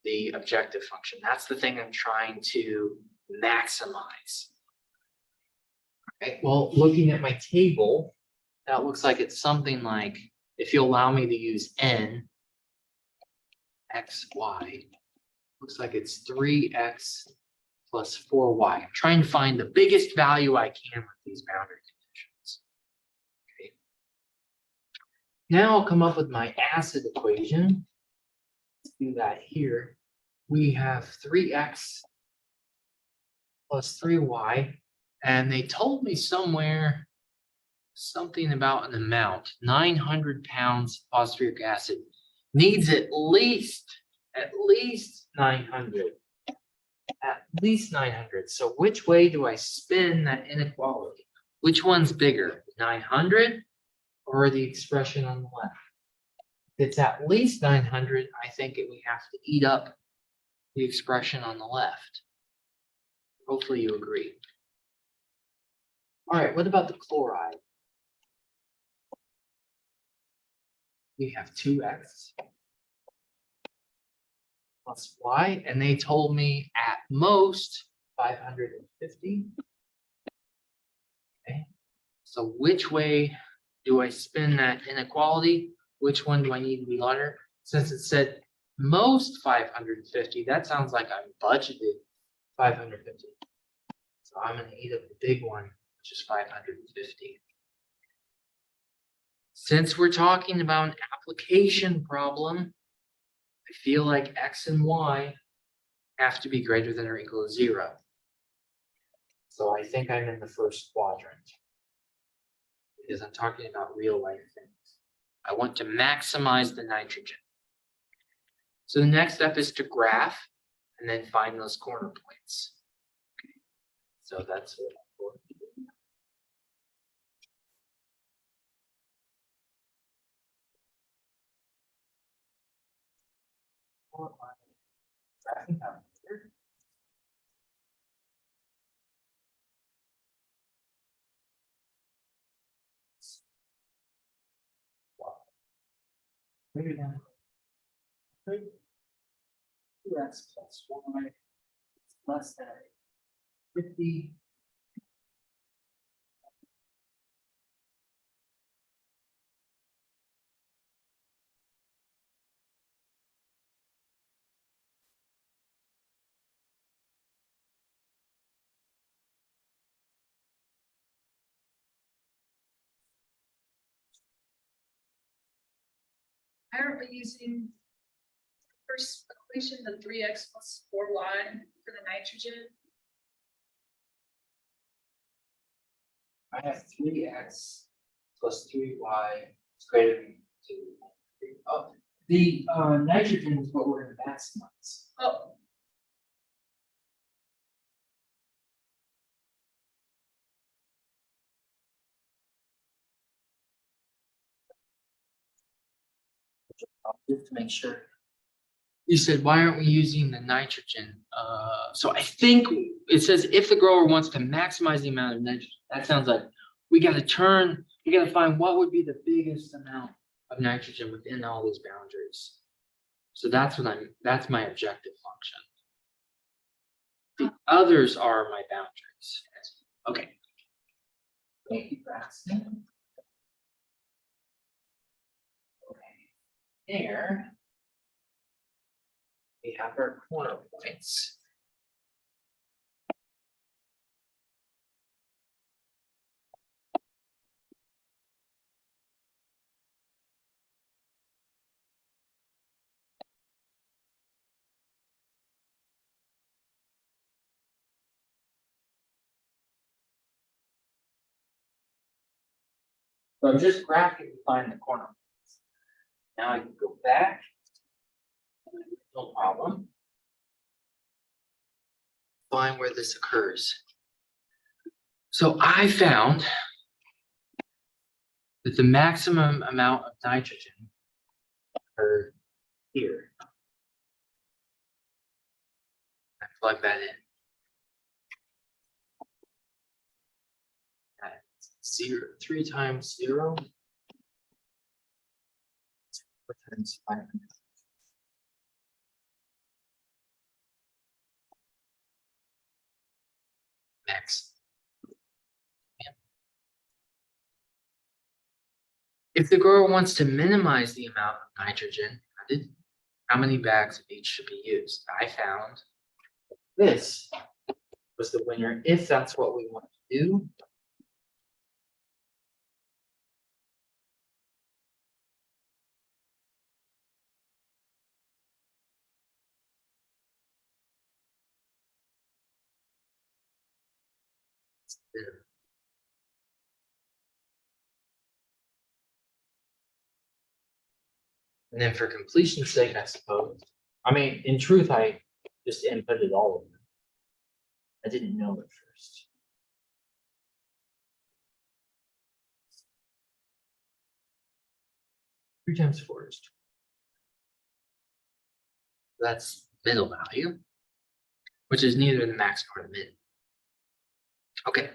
the objective function. That's the thing I'm trying to maximize. Okay, well, looking at my table, that looks like it's something like, if you allow me to use n, x, y, looks like it's 3x plus 4y. I'm trying to find the biggest value I can with these boundary conditions. Okay. Now I'll come up with my acid equation. Let's do that here. We have 3x plus 3y, and they told me somewhere something about an amount. 900 pounds phosphoric acid needs at least 900. at least 900. So which way do I spin that inequality? Which one's bigger, 900 or the expression on the left? If it's at least 900, I think we have to eat up the expression on the left. Hopefully you agree. All right, what about the chloride? We have 2x plus y, and they told me at most 550. Okay, so which way do I spin that inequality? Which one do I need to be larger? Since it said most 550, that sounds like I'm budgeted 550. So I'm going to eat up the big one, which is 550. Since we're talking about an application problem, I feel like x and y have to be greater than or equal to 0. So I think I'm in the first quadrant because I'm talking about real life things. I want to maximize the nitrogen. So the next step is to graph and then find those corner points. Okay. So that's what I'm going to do. What am I graphing out here? Maybe now. 2x plus y is less than 50. Why aren't we using first equation, the 3x plus 4y for the nitrogen? I have 3x plus 3y is greater than 2. Oh, the nitrogen is what we're going to maximize. Oh, Just to make sure. You said, why aren't we using the nitrogen? So I think it says if the grower wants to maximize the amount of nitrogen, that sounds like we got to find what would be the biggest amount of nitrogen within all these boundaries. So that's my objective function. The others are my boundaries. Okay. Thank you for asking. Okay. There we have our corner points. So I'm just graphing to find the corner points. Now I can go back. No problem. Find where this occurs. So I found that the maximum amount of nitrogen occurred here. I plug that in. At 3 times 0. 4 times 5. Max. If the grower wants to minimize the amount of nitrogen added, how many bags of each should be used? I found this was the winner if that's what we want to do. And then for completion's sake, I suppose. I mean, in truth, I just inputted all of them. I didn't know at first. Three times 4 is 20. That's middle value, which is neither the max nor the min. Okay,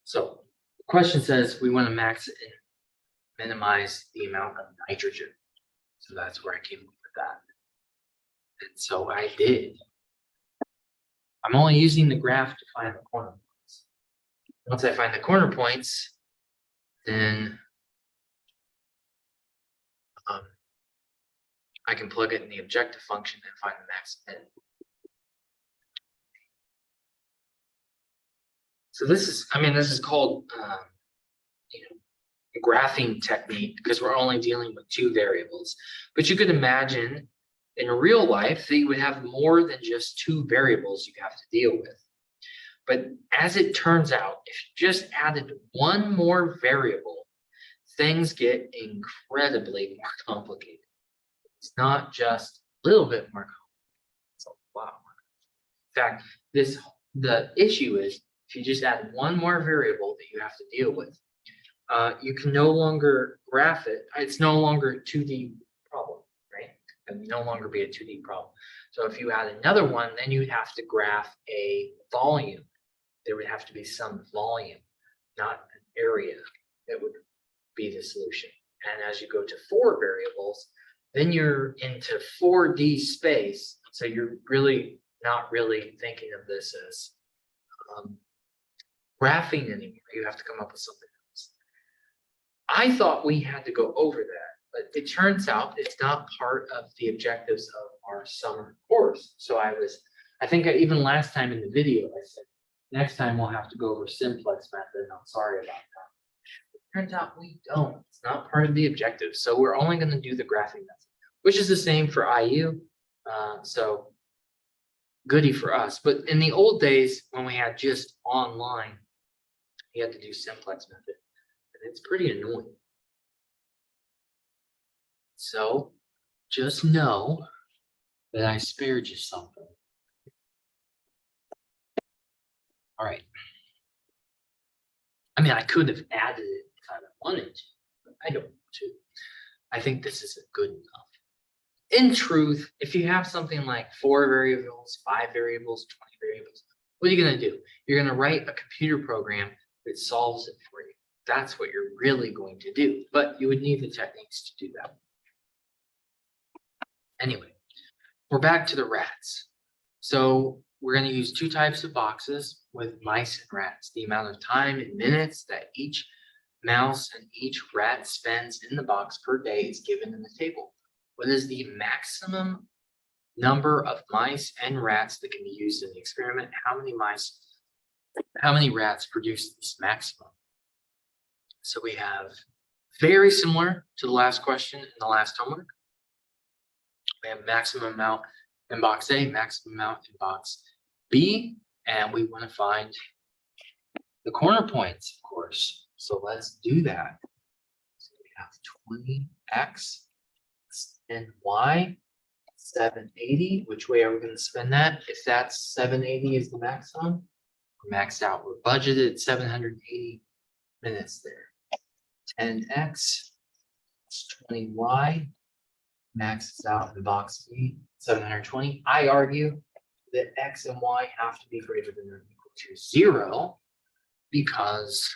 so the question says we want to max and minimize the amount of nitrogen. So that's where I came up with that. And so I did. I'm only using the graph to find the corner points. Once I find the corner points, then I can plug it in the objective function and find the max and min. So this is, this is called, a graphing technique because we're only dealing with 2 variables. But you could imagine in real life that you would have more than just 2 variables you have to deal with. But as it turns out, if you just added 1 more variable, things get incredibly more complicated. It's not just a little bit more complicated, it's a lot more. In fact, the issue is if you just add 1 more variable that you have to deal with, you can no longer graph it. It's no longer a 2D problem, right? It would no longer be a 2D problem. So if you add another one, then you'd have to graph a volume. There would have to be some volume, not an area that would be the solution. And as you go to 4 variables, then you're into 4D space. So you're really not really thinking of this as graphing anymore. You have to come up with something else. I thought we had to go over that, but it turns out it's not part of the objectives of our summer course. So I think even last time in the video, I said, next time we'll have to go over simplex method. I'm sorry about that. It turns out we don't. It's not part of the objective. So we're only going to do the graphing method, which is the same for IU. So goody for us. But in the old days, when we had just online, you had to do simplex method. And it's pretty annoying. So just know that I spared you something. All right. I could have added it if I wanted to, but I don't want to. I think this isn't good enough. In truth, if you have something like 4 variables, 5 variables, 20 variables, what are you going to do? You're going to write a computer program that solves it for you. That's what you're really going to do, but you would need the techniques to do that. Anyway, we're back to the rats. So we're going to use 2 types of boxes with mice and rats. The amount of time in minutes that each mouse and each rat spends in the box per day is given in the table. What is the maximum number of mice and rats that can be used in the experiment? How many rats produce this maximum? So we have very similar to the last question in the last homework. We have maximum amount in box A, maximum amount in box B, and we want to find the corner points, of course. So let's do that. So we have 20x and y, 780. Which way are we going to spend that? If that's 780 is the maximum, we're maxed out. We're budgeted 780 minutes there. 10x, 20y, maxes out in box B, 720. I argue that x and y have to be greater than or equal to 0 because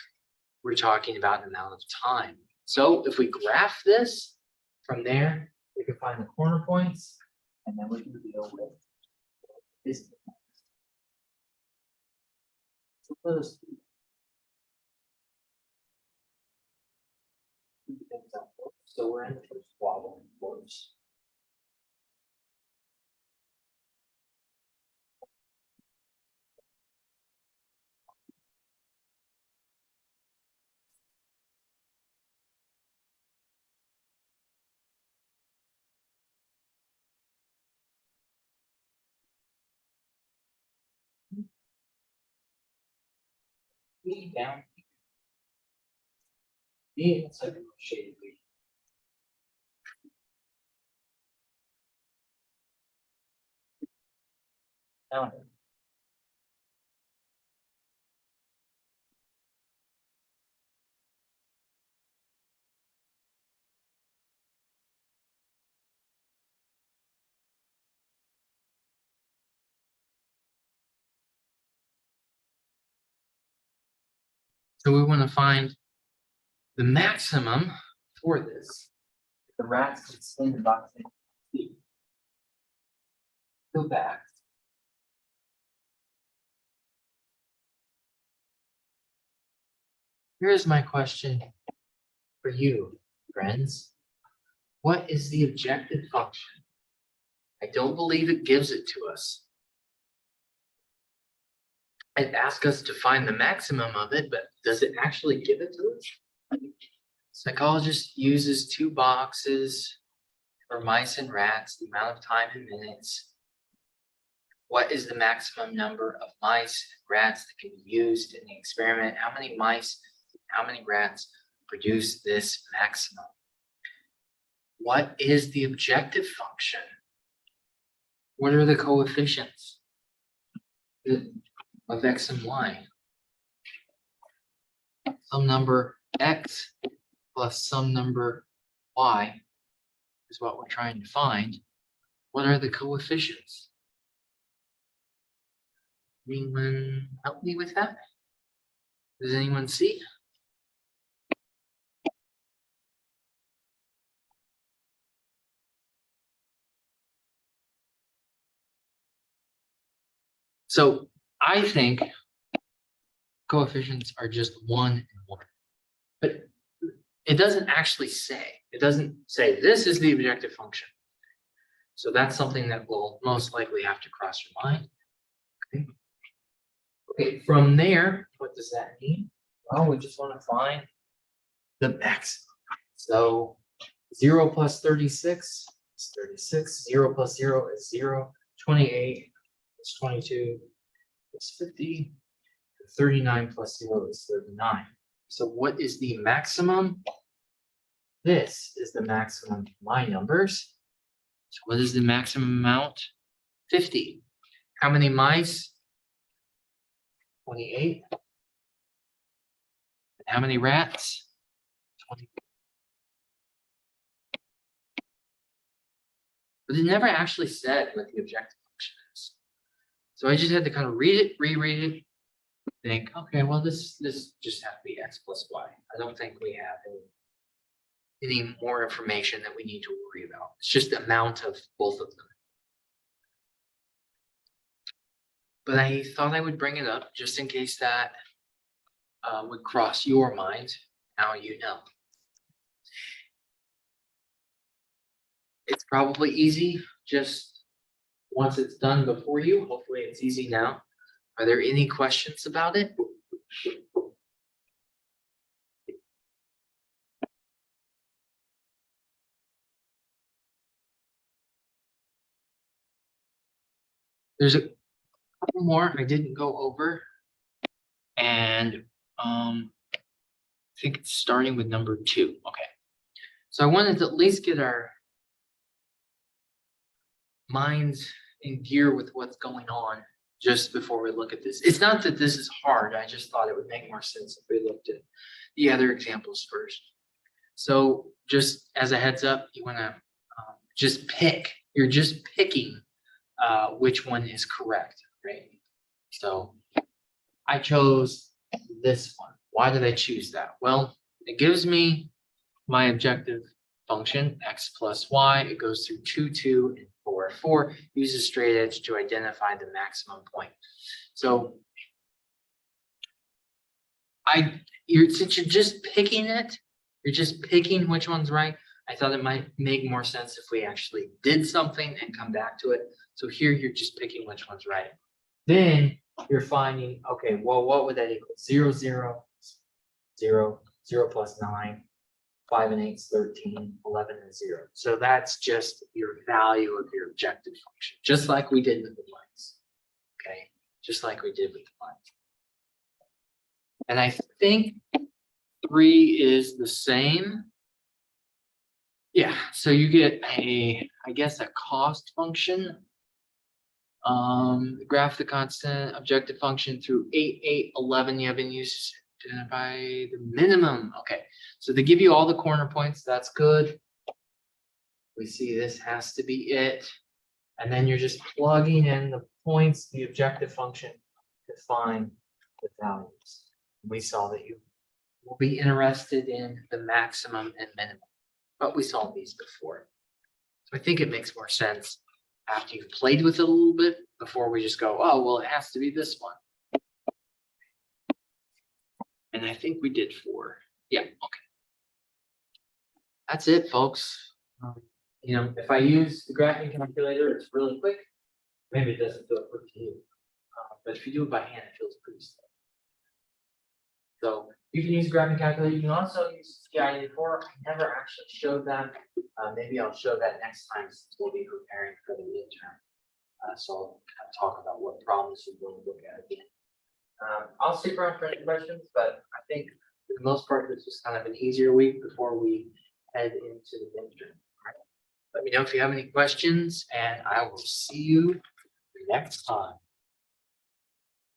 we're talking about an amount of time. So if we graph this from there, we can find the corner points, and then we can deal with this. So let us do that. So we're in the first quadrant, of course. B down. B, it's like a shaded B. Down. So we want to find the maximum for this. The rats can stay in the box and eat. Go back. Here's my question for you, friends. What is the objective function? I don't believe it gives it to us. It asks us to find the maximum of it, but does it actually give it to us? Psychologist uses 2 boxes for mice and rats, the amount of time in minutes. What is the maximum number of mice and rats that can be used in the experiment? How many mice, how many rats produce this maximum? What is the objective function? What are the coefficients of x and y? Some number x plus some number y is what we're trying to find. What are the coefficients? Anyone help me with that? Does anyone see? So I think coefficients are just 1 and 1, but it doesn't actually say. It doesn't say this is the objective function. So that's something that will most likely have to cross your mind. Okay. Okay, from there, what does that mean? Well, we just want to find the maximum. So 0 plus 36 is 36. 0 plus 0 is 0. 28 plus 22 is 50. 39 plus 0 is 39. So what is the maximum? This is the maximum of my numbers. So what is the maximum amount? 50. How many mice? 28. And how many rats? 20. But it never actually said what the objective function is. So I just had to kind of read it, reread it, think, okay, well, this just has to be x plus y. I don't think we have any more information that we need to worry about. It's just the amount of both of them. But I thought I would bring it up just in case that would cross your mind. Now you know. It's probably easy just once it's done before you. Hopefully it's easy now. Are there any questions about it? There's a couple more I didn't go over. And I think it's starting with number 2. Okay. So I wanted to at least get our minds in gear with what's going on just before we look at this. It's not that this is hard. I just thought it would make more sense if we looked at the other examples first. So just as a heads up, you want to just pick. You're just picking which one is correct, right? So I chose this one. Why did I choose that? Well, it gives me my objective function, x plus y. It goes through 2, 2, and 4, 4. Uses straight edge to identify the maximum point. So since you're just picking it, you're just picking which one's right. I thought it might make more sense if we actually did something and come back to it. So here you're just picking which one's right. Then you're finding, okay, well, what would that equal? 0, 0, 0, 0 plus 9, 5 and 8 is 13, 11 and 0. So that's just your value of your objective function, just like we did with the lines. Okay, just like we did with the lines. And I think 3 is the same. Yeah, so you get I guess a cost function. Graph the constant objective function through 8, 8, 11. You have been used to identify the minimum. Okay, so they give you all the corner points. That's good. We see this has to be it. And then you're just plugging in the points, the objective function, to find the values. We saw that you we'll be interested in the maximum and minimum, but we saw these before. So I think it makes more sense after you've played with it a little bit before we just go, oh, well, it has to be this one. And I think we did 4. Yeah, okay. That's it, folks. You know, if I use the graphing calculator, it's really quick. Maybe it doesn't feel quick to you. But if you do it by hand, it feels pretty slow. So you can use a graphing calculator. You can also use TI-84. I never actually showed that. Maybe I'll show that next time since we'll be preparing for the midterm. So I'll kind of talk about what problems we're going to look at again. I'll stick around for any questions, but I think for the most part, this was kind of an easier week before we head into the midterm. All right. Let me know if you have any questions, and I will see you next time.